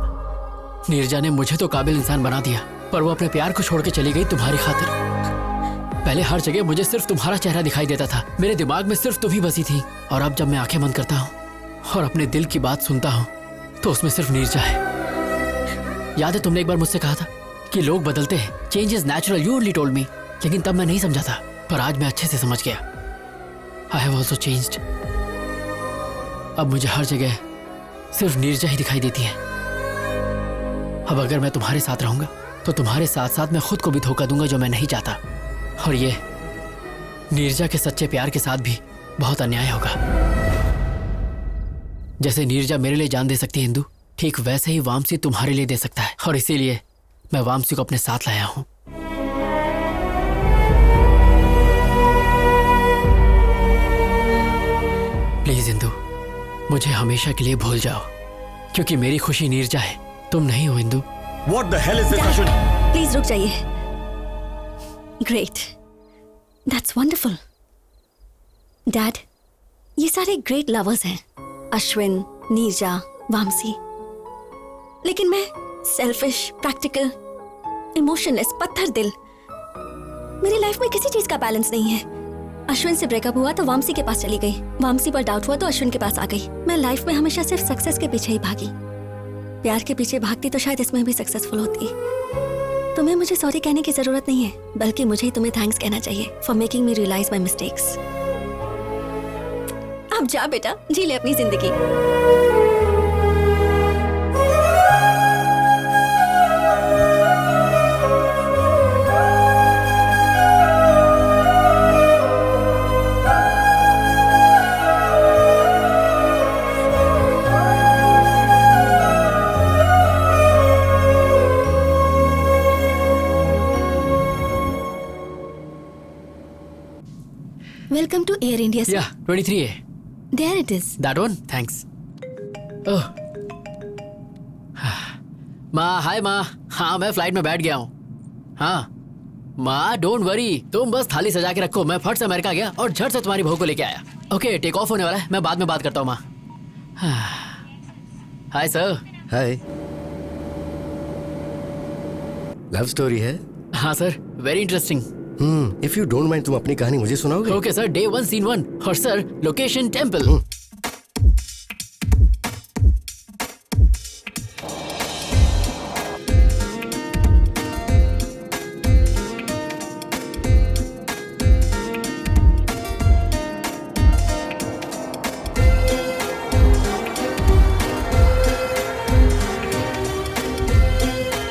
नीरजा ने मुझे तो काबिल इंसान बना दिया, पर वो अपने प्यार को छोड़ के चली गई तुम्हारी खातिर। पहले हर जगह मुझे सिर्फ तुम्हारा चेहरा दिखाई देता था, मेरे दिमाग में सिर्फ तुम ही बसी थी। और अब जब मैं आंखें बंद करता हूँ और अपने दिल की बात सुनता हूँ तो उसमें सिर्फ नीरजा है। याद है तुमने एक बार मुझसे कहा था कि लोग बदलते हैं, change is natural, you only told me. लेकिन तब मैं नहीं समझा था, पर आज मैं अच्छे से समझ गया। I have also changed. अब मुझे हर जगह सिर्फ नीरजा ही दिखाई देती है। अब अगर मैं तुम्हारे साथ रहूंगा तो तुम्हारे साथ साथ मैं खुद को भी धोखा दूंगा, जो मैं नहीं चाहता। और ये नीरजा के सच्चे प्यार के साथ भी बहुत अन्याय होगा। जैसे नीरजा मेरे लिए जान दे सकती है इंदू, ठीक वैसे ही वामसी तुम्हारे लिए दे सकता है। और इसीलिए मैं वामसी को अपने साथ लाया हूं। प्लीज इंदू, मुझे हमेशा के लिए भूल जाओ, क्योंकि मेरी खुशी नीरजा है, तुम नहीं हो Indu. What the hell is this, Ashwin? Please रुक जाइए। Great, that's wonderful. डैड, ये सारे ग्रेट लवर्स हैं, अश्विन, नीरजा, वामसी। लेकिन मैं सेल्फिश, प्रैक्टिकल, इमोशनलेस, पत्थर दिल। मेरी लाइफ में किसी चीज का बैलेंस नहीं है। अश्विन से ब्रेकअप हुआ तो वामसी के पास चली गई, वामसी पर डाउट हुआ तो अश्विन के पास आ गई। मैं लाइफ में हमेशा सिर्फ सक्सेस के पीछे ही भागी। प्यार के पीछे भागती तो शायद इसमें भी सक्सेसफुल होती। तुम्हें मुझे सॉरी कहने की जरूरत नहीं है, बल्कि मुझे ही तुम्हें थैंक्स कहना चाहिए for making me realise my mistakes. अब जा बेटा, जी ले अपनी जिंदगी। Welcome to Air India, sir. Yeah, 23A. There it is. That one? Thanks. Oh. माँ, हाय माँ। हाँ, मैं फ्लाइट में बैठ गया हूँ। हाँ माँ, डोंट वरी, तुम बस थाली सजा के रखो। मैं फट से अमेरिका गया और झट से तुम्हारी बहू को लेके आया। ओके, टेक ऑफ होने वाला है, मैं बाद में बात करता हूँ माँ। Hi sir. Hi. Love story है? हाँ sir, very interesting. If you don't mind, तुम अपनी कहानी मुझे सुनाओगे? ओके सर, डे 1 सीन 1 और सर लोकेशन टेंपल।